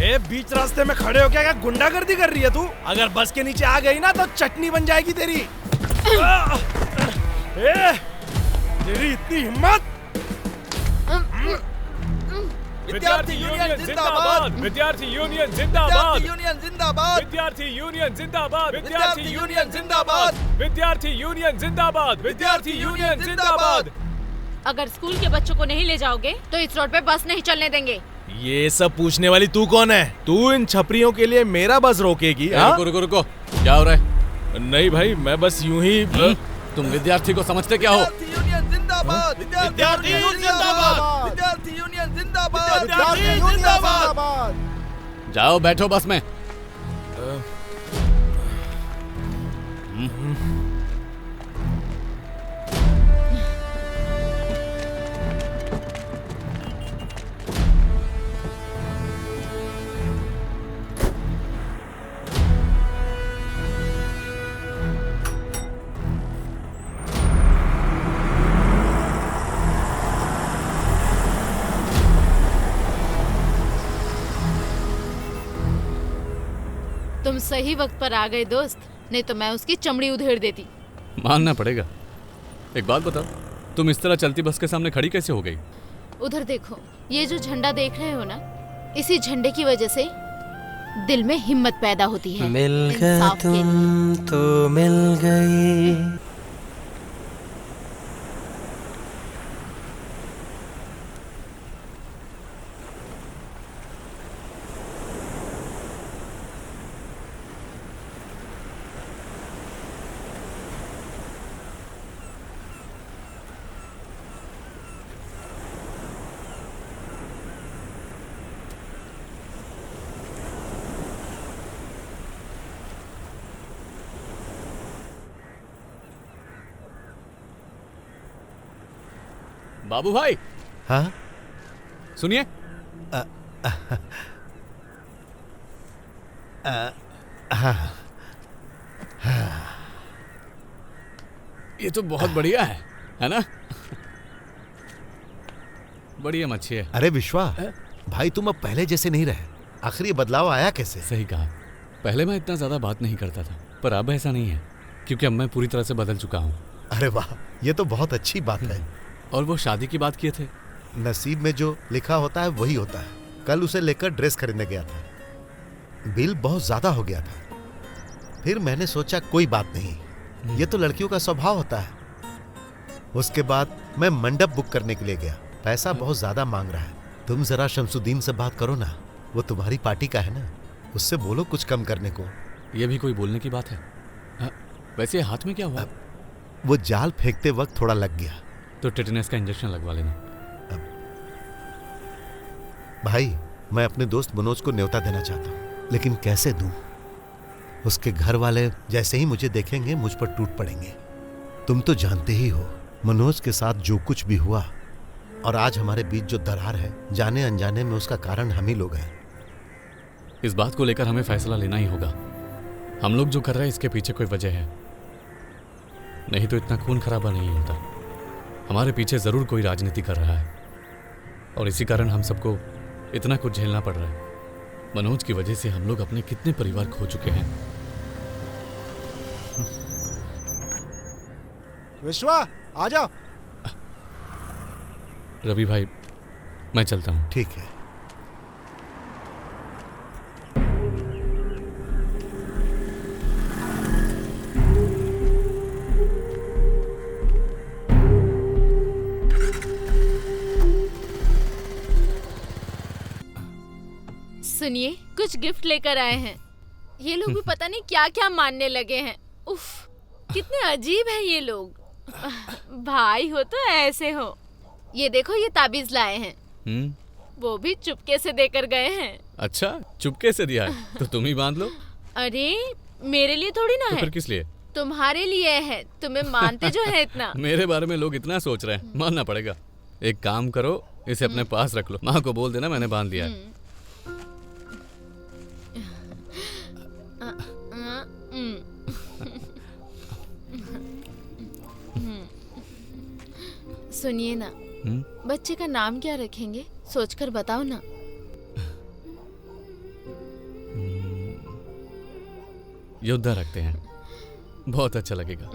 ए, बीच रास्ते में खड़े हो क्या गुंडागर्दी कर रही है तू? अगर बस के नीचे आ गई ना तो चटनी बन जाएगी तेरी। तेरी इतनी हिम्मत! विद्यार्थी यूनियन जिंदाबाद! विद्यार्थी यूनियन जिंदाबाद! यूनियन जिंदाबाद! विद्यार्थी यूनियन जिंदाबाद! विद्यार्थी यूनियन जिंदाबाद! विद्यार्थी यूनियन जिंदाबाद! विद्यार्थी यूनियन जिंदाबाद! अगर स्कूल के बच्चों को नहीं ले जाओगे तो इस रोड पे बस नहीं चलने देंगे। ये सब पूछने वाली तू कौन है? तू इन छपरियों के लिए मेरा बस रोकेगी? रुको रुको रुको, क्या हो रहा है? नहीं भाई, मैं बस यूं ही। तुम विद्यार्थी को समझते क्या हो? यूनियन जिंदाबाद! विद्यार्थी यूनियन जिंदाबाद! विद्यार्थी यूनियन जिंदाबाद! विद्यार्थी यूनियन जिंदाबाद! जाओ बैठो बस में। तुम सही वक्त पर आ गए दोस्त, नहीं तो मैं उसकी चमड़ी उधेड़ देती। मानना पड़ेगा। एक बात बताओ, तुम इस तरह चलती बस के सामने खड़ी कैसे हो गई? उधर देखो, ये जो झंडा देख रहे हो ना, इसी झंडे की वजह से दिल में हिम्मत पैदा होती है। मिल गए तुम तो मिल गई। बाबू भाई। हाँ सुनिए। ये तो बहुत बढ़िया है ना? बढ़िया मच्छी है। अरे विश्वा भाई, तुम अब पहले जैसे नहीं रहे। आखिर ये बदलाव आया कैसे? सही कहा। पहले मैं इतना ज्यादा बात नहीं करता था, पर अब ऐसा नहीं है, क्योंकि अब मैं पूरी तरह से बदल चुका हूँ। अरे वाह, ये तो बहुत अच्छी बात है। और वो शादी की बात किए थे। नसीब में जो लिखा होता है वही होता है। कल उसे लेकर ड्रेस खरीदने गया था। बिल बहुत ज्यादा हो गया था। फिर मैंने सोचा कोई बात नहीं, ये तो लड़कियों का स्वभाव होता है। उसके बाद मैं मंडप बुक करने के लिए गया। पैसा बहुत ज्यादा मांग रहा है। तुम जरा शमसुद्दीन से बात करो ना, वो तुम्हारी पार्टी का है ना, उससे बोलो कुछ कम करने को। ये भी कोई बोलने की बात है? वैसे हाथ में क्या हुआ? वो जाल फेंकते वक्त थोड़ा लग गया। तो टेटनस का इंजेक्शन लगवा लेना। भाई, मैं अपने दोस्त मनोज को न्योता देना चाहता हूँ, लेकिन कैसे दूं? उसके घर वाले जैसे ही मुझे देखेंगे मुझ पर टूट पड़ेंगे। तुम तो जानते ही हो मनोज के साथ जो कुछ भी हुआ, और आज हमारे बीच जो दरार है, जाने अनजाने में उसका कारण हम ही लोग हैं। इस बात को लेकर हमें फैसला लेना ही होगा। हम लोग जो कर रहे हैं इसके पीछे कोई वजह है, नहीं तो इतना खून खराबा नहीं होता। हमारे पीछे जरूर कोई राजनीति कर रहा है, और इसी कारण हम सबको इतना कुछ झेलना पड़ रहा है। मनोज की वजह से हम लोग अपने कितने परिवार खो चुके हैं। विश्वा, आ जाओ। रवि भाई, मैं चलता हूँ। ठीक है। सुनिए, कुछ गिफ्ट लेकर आए हैं। ये लोग भी पता नहीं क्या क्या मानने लगे हैं। उफ, कितने अजीब है ये लोग। भाई हो तो ऐसे हो। ये देखो, ये ताबीज लाए हैं। वो भी चुपके से देकर गए हैं। अच्छा, चुपके से दिया है तो तुम ही बांध लो। अरे मेरे लिए थोड़ी ना तो है। फिर किस लिए? तुम्हारे लिए है। तुम्हें मानते जो है इतना। मेरे बारे में लोग इतना सोच रहे हैं, मानना पड़ेगा। एक काम करो, इसे अपने पास रख लो। माँ को बोल देना मैंने बांध दिया है। सुनिए ना, बच्चे का नाम क्या रखेंगे? सोचकर बताओ ना। योद्धा रखते हैं, बहुत अच्छा लगेगा।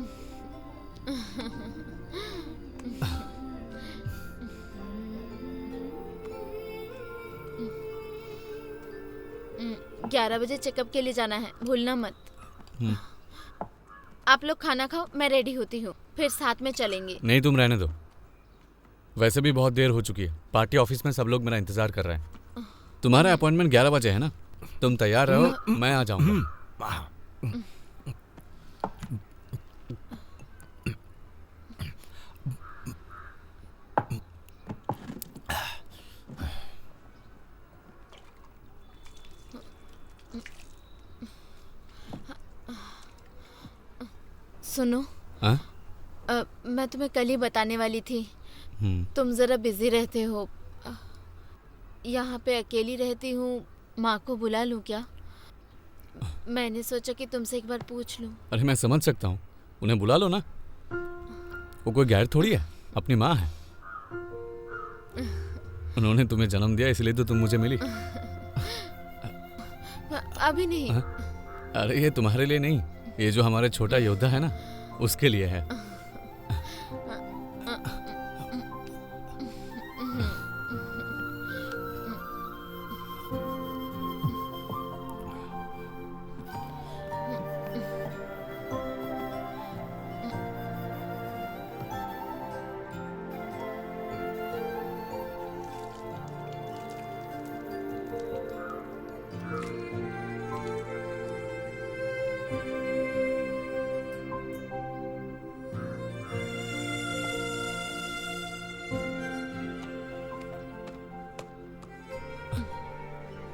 ग्यारह बजे चेकअप के लिए जाना है, भूलना मत। आप लोग खाना खाओ, मैं रेडी होती हूँ, फिर साथ में चलेंगे। नहीं, तुम रहने दो। वैसे भी बहुत देर हो चुकी है। पार्टी ऑफिस में सब लोग मेरा इंतजार कर रहे हैं। तुम्हारा अपॉइंटमेंट 11 बजे है ना? तुम तैयार रहो, मैं आ जाऊंगा। सुनो, मैं तुम्हें कल ही बताने वाली थी। तुम जरा बिजी रहते हो। यहाँ पे अकेली रहती हूँ, माँ को बुला लूँ क्या? मैंने सोचा कि तुमसे एक बार पूछ लूँ। अरे मैं समझ सकता हूँ, उन्हें बुला लो ना। वो कोई गैर थोड़ी है, अपनी माँ है। उन्होंने तुम्हें जन्म दिया, इसलिए तो तुम मुझे मिली। अभी नहीं। अरे ये तुम्हारे लिए नहीं, ये जो हमारे छोटा योद्धा है ना, उसके लिए है।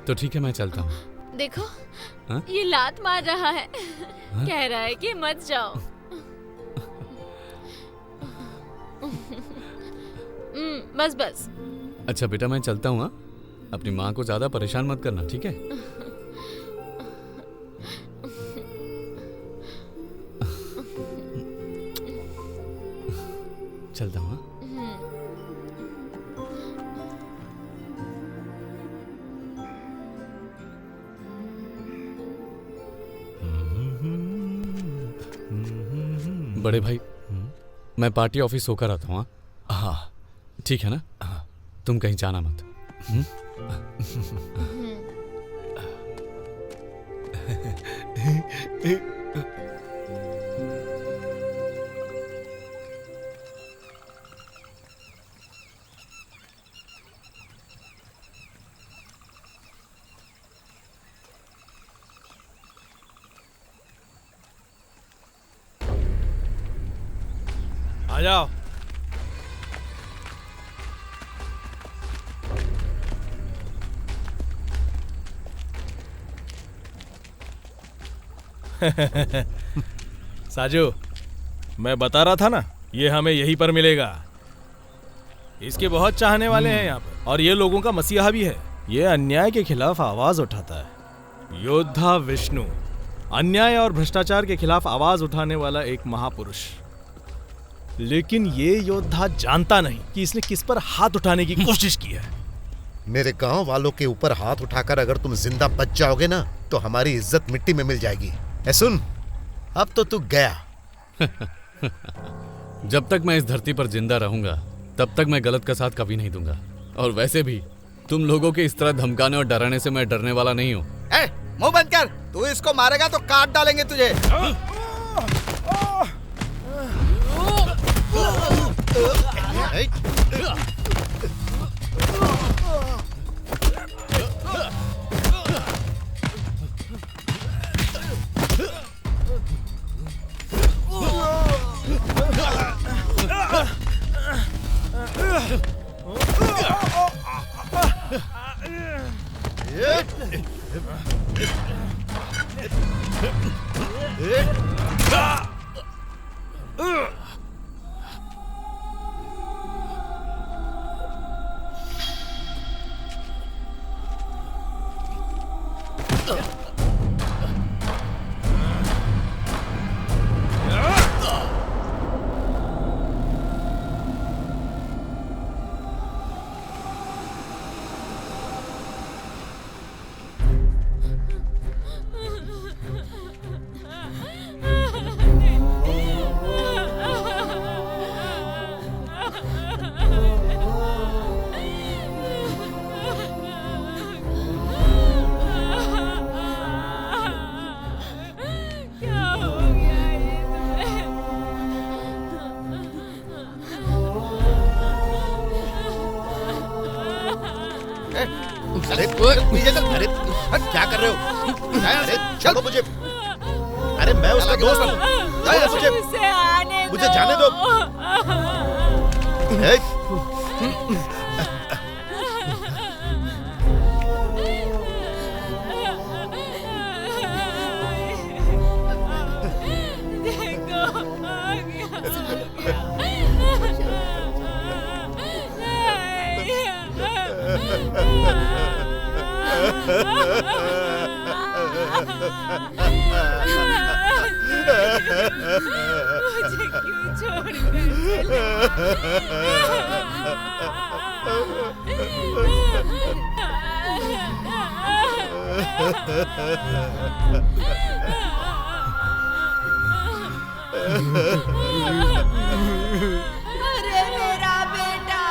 तो ठीक है, मैं चलता हूँ। देखो, हा? ये लात मार रहा है। कह रहा है कि मत जाओ। बस बस। अच्छा बेटा, मैं चलता हूँ। अपनी माँ को ज्यादा परेशान मत करना, ठीक है? चलता हूँ। बड़े भाई, मैं पार्टी ऑफिस होकर आता हूँ। हाँ ठीक है ना? तुम कहीं जाना मत। आ जाओ। साजू, मैं बता रहा था ना, ये हमें यहीं पर मिलेगा। इसके बहुत चाहने वाले हैं यहाँ पर, और ये लोगों का मसीहा भी है। ये अन्याय के खिलाफ आवाज उठाता है। योद्धा विष्णु, अन्याय और भ्रष्टाचार के खिलाफ आवाज उठाने वाला एक महापुरुष। लेकिन ये योद्धा जानता नहीं कि इसने किस पर हाथ उठाने की कोशिश की है। मेरे गांव वालों के ऊपर हाथ उठाकर अगर तुम जिंदा बच जाओगे ना, तो हमारी इज्जत मिट्टी में मिल जाएगी। सुन, अब तो तू गया। जब तक मैं इस धरती पर जिंदा रहूंगा, तब तक मैं गलत का साथ कभी नहीं दूंगा। और वैसे भी तुम लोगों के इस तरह धमकाने और डराने से मैं डरने वाला नहीं हूँ। मुंह बंद कर। तू इसको मारेगा तो काट डालेंगे तुझे। रहे हो? अरे छोड़ो मुझे। अरे मैं उसका दोस्त हूँ। मुझे जाने दो। मुझे क्यों छोड़ कर अरे मेरा बेटा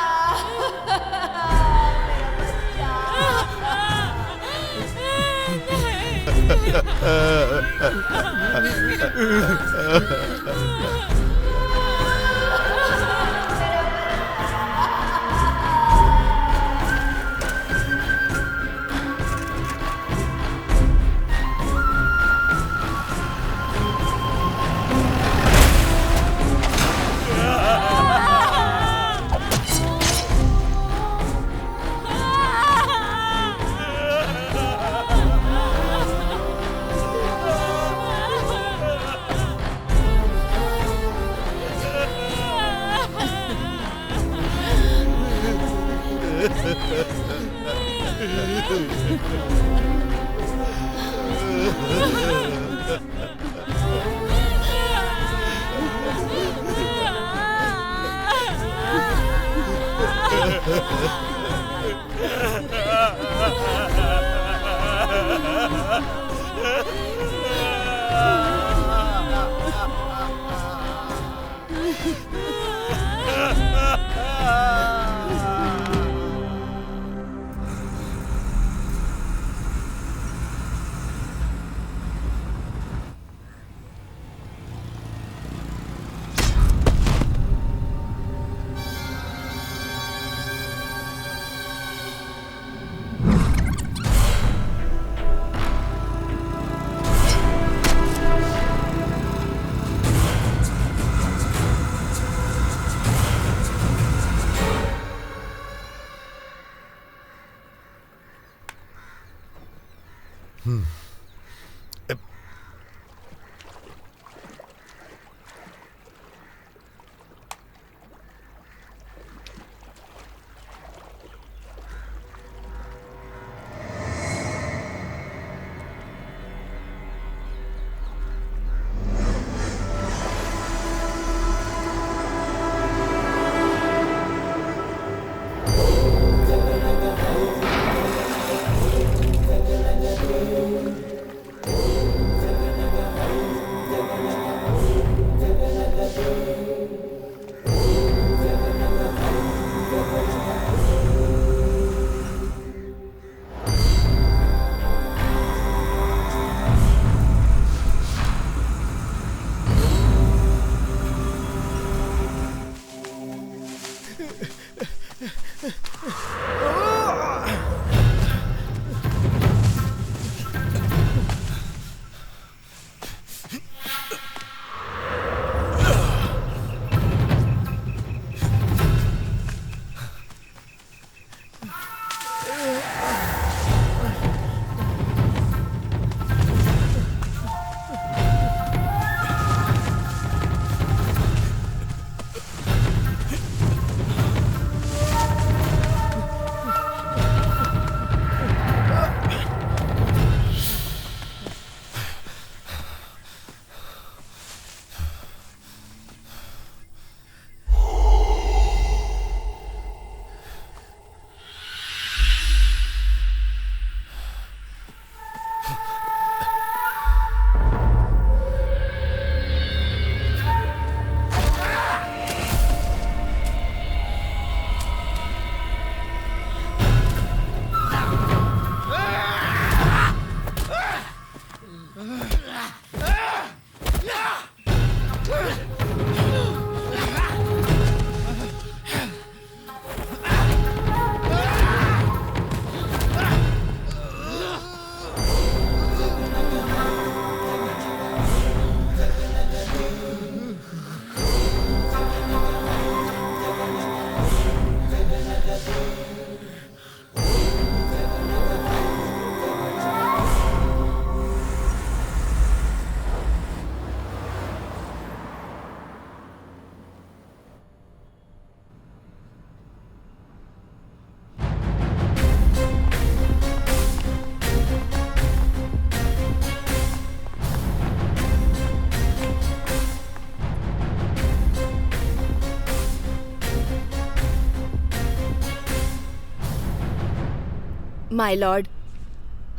माय लॉर्ड,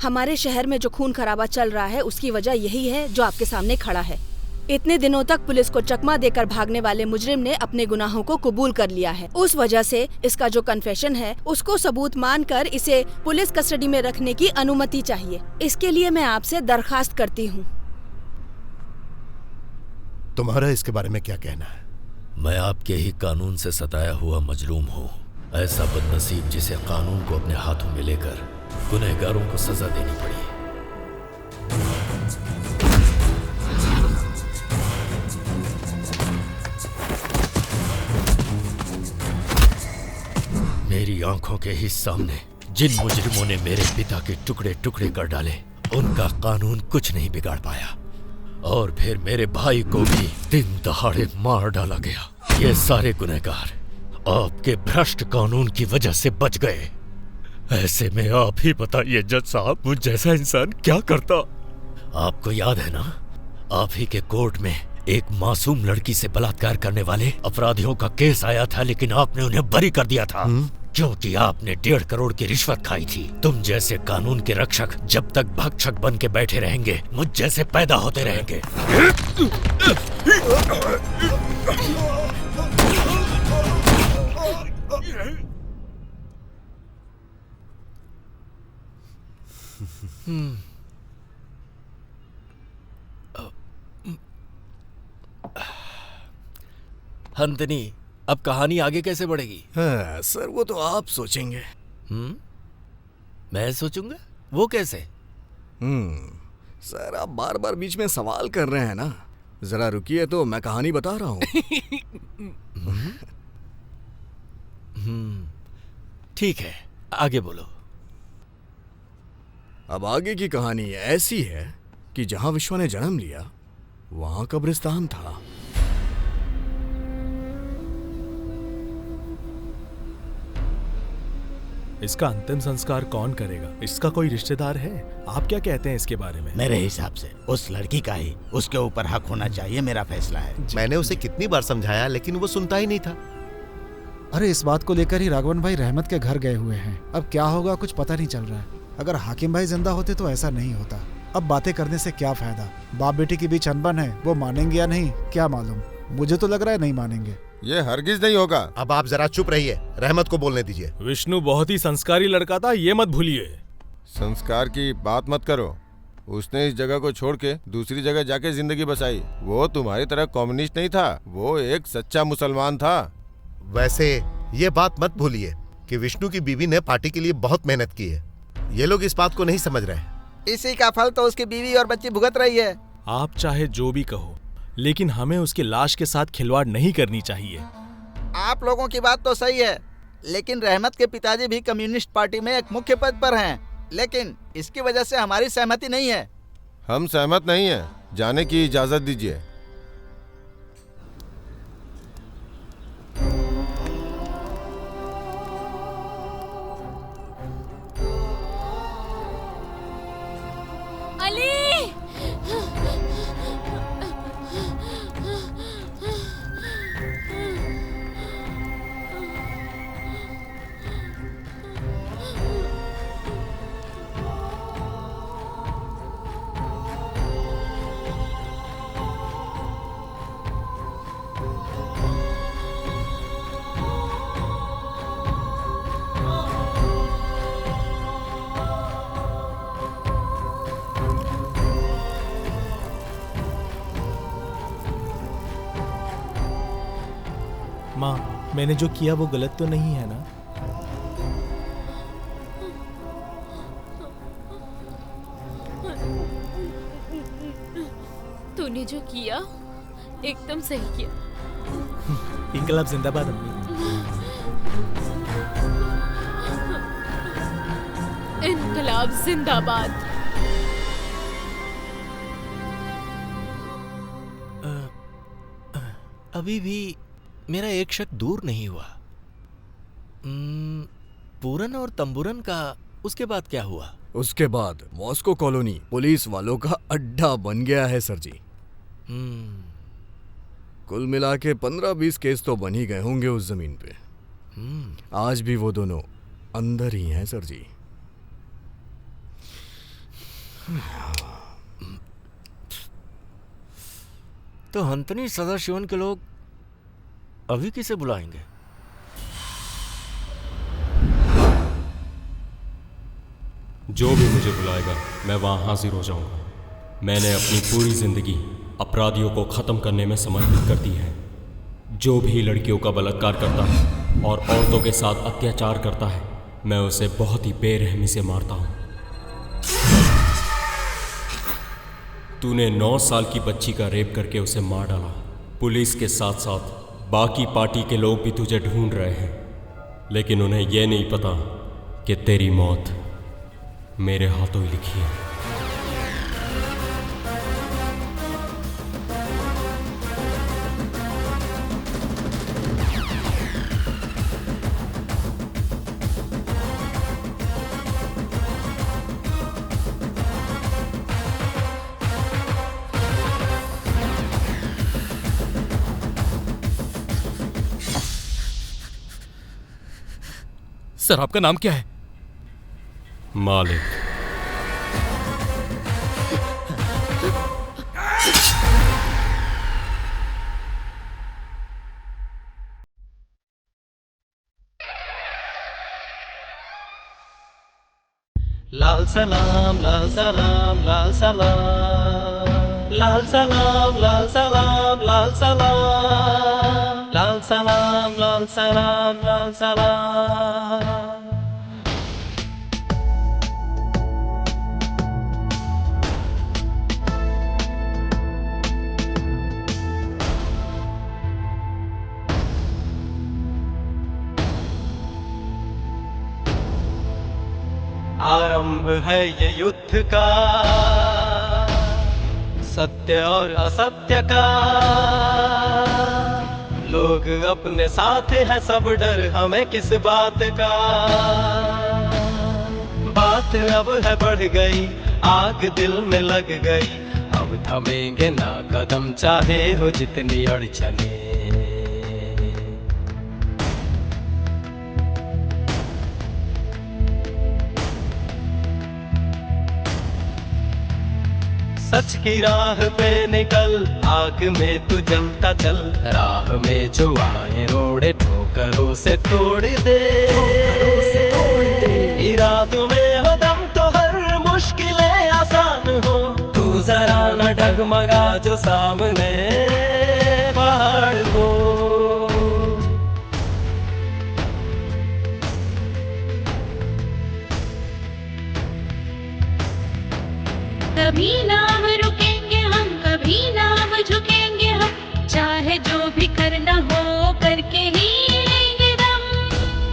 हमारे शहर में जो खून खराबा चल रहा है उसकी वजह यही है जो आपके सामने खड़ा है। इतने दिनों तक पुलिस को चकमा देकर भागने वाले मुजरिम ने अपने गुनाहों को कबूल कर लिया है। उस वजह से इसका जो कन्फेशन है उसको सबूत मानकर इसे पुलिस कस्टडी में रखने की अनुमति चाहिए। इसके लिए मैं आपसे दरखास्त करती हूँ। तुम्हारा इसके बारे में क्या कहना है? मैं आपके ही कानून से सताया हुआ मजलूम हूँ, ऐसा बदनसीब जिसे कानून को अपने हाथों में लेकर गुनहगारों को सजा देनी पड़ी। मेरी आंखों के ही सामने जिन मुजरिमों ने मेरे पिता के टुकड़े टुकड़े कर डाले, उनका कानून कुछ नहीं बिगाड़ पाया, और फिर मेरे भाई को भी दिन दहाड़े मार डाला गया। ये सारे गुनहगार आपके भ्रष्ट कानून की वजह से बच गए। ऐसे में आप ही बताइए जज साहब, मुझ जैसा इंसान क्या करता? आपको याद है ना, आप ही के कोर्ट में एक मासूम लड़की से बलात्कार करने वाले अपराधियों का केस आया था, लेकिन आपने उन्हें बरी कर दिया था क्योंकि आपने 1.5 करोड़ की रिश्वत खाई थी। तुम जैसे कानून के रक्षक जब तक भक्षक बन के बैठे रहेंगे, मुझ जैसे पैदा होते रहेंगे। हंतनी, अब कहानी आगे कैसे बढ़ेगी? हाँ, सर वो तो आप सोचेंगे। मैं सोचूंगा? वो कैसे? सर आप बार बार बीच में सवाल कर रहे हैं ना, जरा रुकिए तो मैं कहानी बता रहा हूँ। ठीक है, आगे बोलो। अब आगे की कहानी ऐसी है कि जहां विश्वा ने जन्म लिया वहां कब्रिस्तान था। इसका अंतिम संस्कार कौन करेगा? इसका कोई रिश्तेदार है? आप क्या कहते हैं इसके बारे में? मेरे हिसाब से उस लड़की का ही उसके ऊपर हक होना चाहिए, मेरा फैसला है। मैंने उसे कितनी बार समझाया लेकिन वो सुनता ही नहीं था। अरे इस बात को लेकर ही राघवन भाई रहमत के घर गए हुए हैं। अब क्या होगा कुछ पता नहीं चल रहा है। अगर हाकिम भाई जिंदा होते तो ऐसा नहीं होता। अब बातें करने से क्या फायदा? बाप बेटी के बीच अनबन है, वो मानेंगे या नहीं क्या मालूम। मुझे तो लग रहा है नहीं मानेंगे। ये हरगिज नहीं होगा। अब आप जरा चुप रहिए, रहमत को बोलने दीजिए। विष्णु बहुत ही संस्कारी लड़का था, ये मत भूलिए। संस्कार की बात मत करो। उसने इस जगह को छोड़ के दूसरी जगह जाके जिंदगी बसाई। वो तुम्हारी तरह कम्युनिस्ट नहीं था, वो एक सच्चा मुसलमान था। वैसे ये बात मत भूलिए कि विष्णु की बीवी ने पार्टी के लिए बहुत मेहनत की है। ये लोग इस बात को नहीं समझ रहे। इसी का फल तो उसकी बीवी और बच्ची भुगत रही है। आप चाहे जो भी कहो, लेकिन हमें उसकी लाश के साथ खिलवाड़ नहीं करनी चाहिए। आप लोगों की बात तो सही है, लेकिन रहमत के पिताजी भी कम्युनिस्ट पार्टी में एक मुख्य पद पर हैं, लेकिन इसकी वजह से हमारी सहमति नहीं है। हम सहमत नहीं हैं। जाने की इजाजत दीजिए। अली! माँ, मैंने जो किया वो गलत तो नहीं है ना? तूने जो किया एकदम सही किया। इनकलाब जिंदाबाद अम्मी। इनकलाब जिंदाबाद। अभी भी मेरा एक शक दूर नहीं हुआ। पूरन और तंबूरन का उसके बाद क्या हुआ? उसके बाद मॉस्को कॉलोनी पुलिस वालों का अड्डा बन गया है सर जी। कुल मिला के 15-20 केस तो बन ही गए होंगे उस जमीन पे। आज भी वो दोनों अंदर ही हैं सर जी। तो हंतनी सदाशिवन के लोग अभी किसे बुलाएंगे? जो भी मुझे बुलाएगा मैं वहां हाजिर हो जाऊंगा। मैंने अपनी पूरी जिंदगी अपराधियों को खत्म करने में समर्पित कर दी है। जो भी लड़कियों का बलात्कार करता है और औरतों के साथ अत्याचार करता है, मैं उसे बहुत ही बेरहमी से मारता हूं। तूने 9 साल की बच्ची का रेप करके उसे मार डाला। पुलिस के साथ साथ बाकी पार्टी के लोग भी तुझे ढूंढ रहे हैं, लेकिन उन्हें यह नहीं पता कि तेरी मौत मेरे हाथों ही लिखी है। सर, आपका नाम क्या है? मालिक। लाल सलाम लाल सलाम लाल सलाम लाल सलाम लाल सलाम लाल सलाम लाल सलाम लाल सलाम लाल सलाम। आरंभ है ये युद्ध का, सत्य और असत्य का। लोग अपने साथ हैं, सब डर हमें किस बात का। बात अब है बढ़ गई, आग दिल में लग गई। अब थमेंगे ना कदम, चाहे हो जितनी अड़चने। सच की राह पे निकल, आग में तू जलता चल। राह में जो आए रोड़े, ठोकरों से तोड़ दे। इरादों में हो दम तो हर मुश्किलें आसान हो। तू जरा न डगमगा, जो सामने पहाड़ हो। कभी ना हम रुकेंगे हम, कभी ना हम झुकेंगे हम। चाहे जो भी करना हो, करके ही लेंगे दम।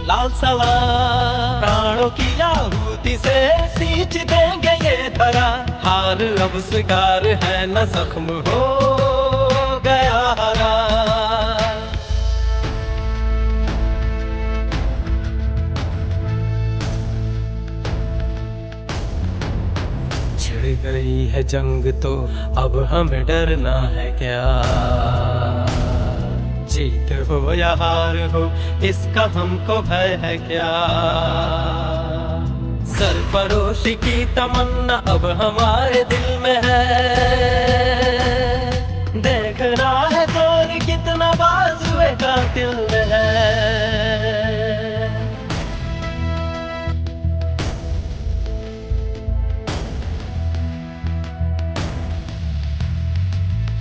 लाल सलाम प्राणों की आहुति से सींच देंगे ये धरा। हार अब स्वीकार है न, जख्म हो गया हरा। छिड़ गई है जंग तो अब हमें डरना है क्या। जीत हो या हार हो, इसका हमको भय है क्या। सरफरोशी की तमन्ना अब हमारे दिल में है। देखना है जोर कितना बाजुए कातिल में है।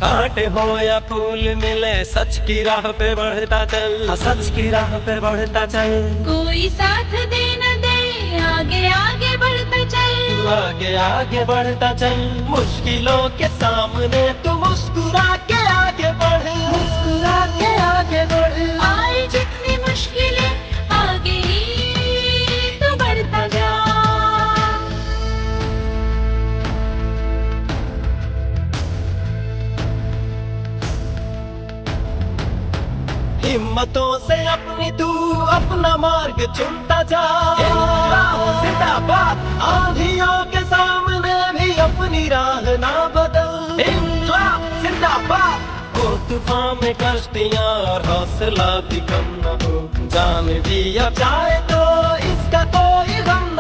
कांटे हो या फूल मिले, सच की राह पे बढ़ता चल। सच की राह पे बढ़ता चल। कोई साथ दे न दे, आगे आगे बढ़ता चल। आगे आगे बढ़ता चल। मुश्किलों के सामने तू मुस्कुरा के आगे बढ़। मुस्कुरा के आगे बढ़। आए जितनी मुश्किलें, आगे ही तो बढ़ता जा। हिम्मतों से अपनी तू अपना मार्ग चुनता जा। जिंदाबाद। आंधियों के सामने भी अपनी राह ना बदल। जिंदाबाद। हो तूफान में कश्तियां और हौसला भी कम न हो। जान भी अब जाए तो इसका कोई गम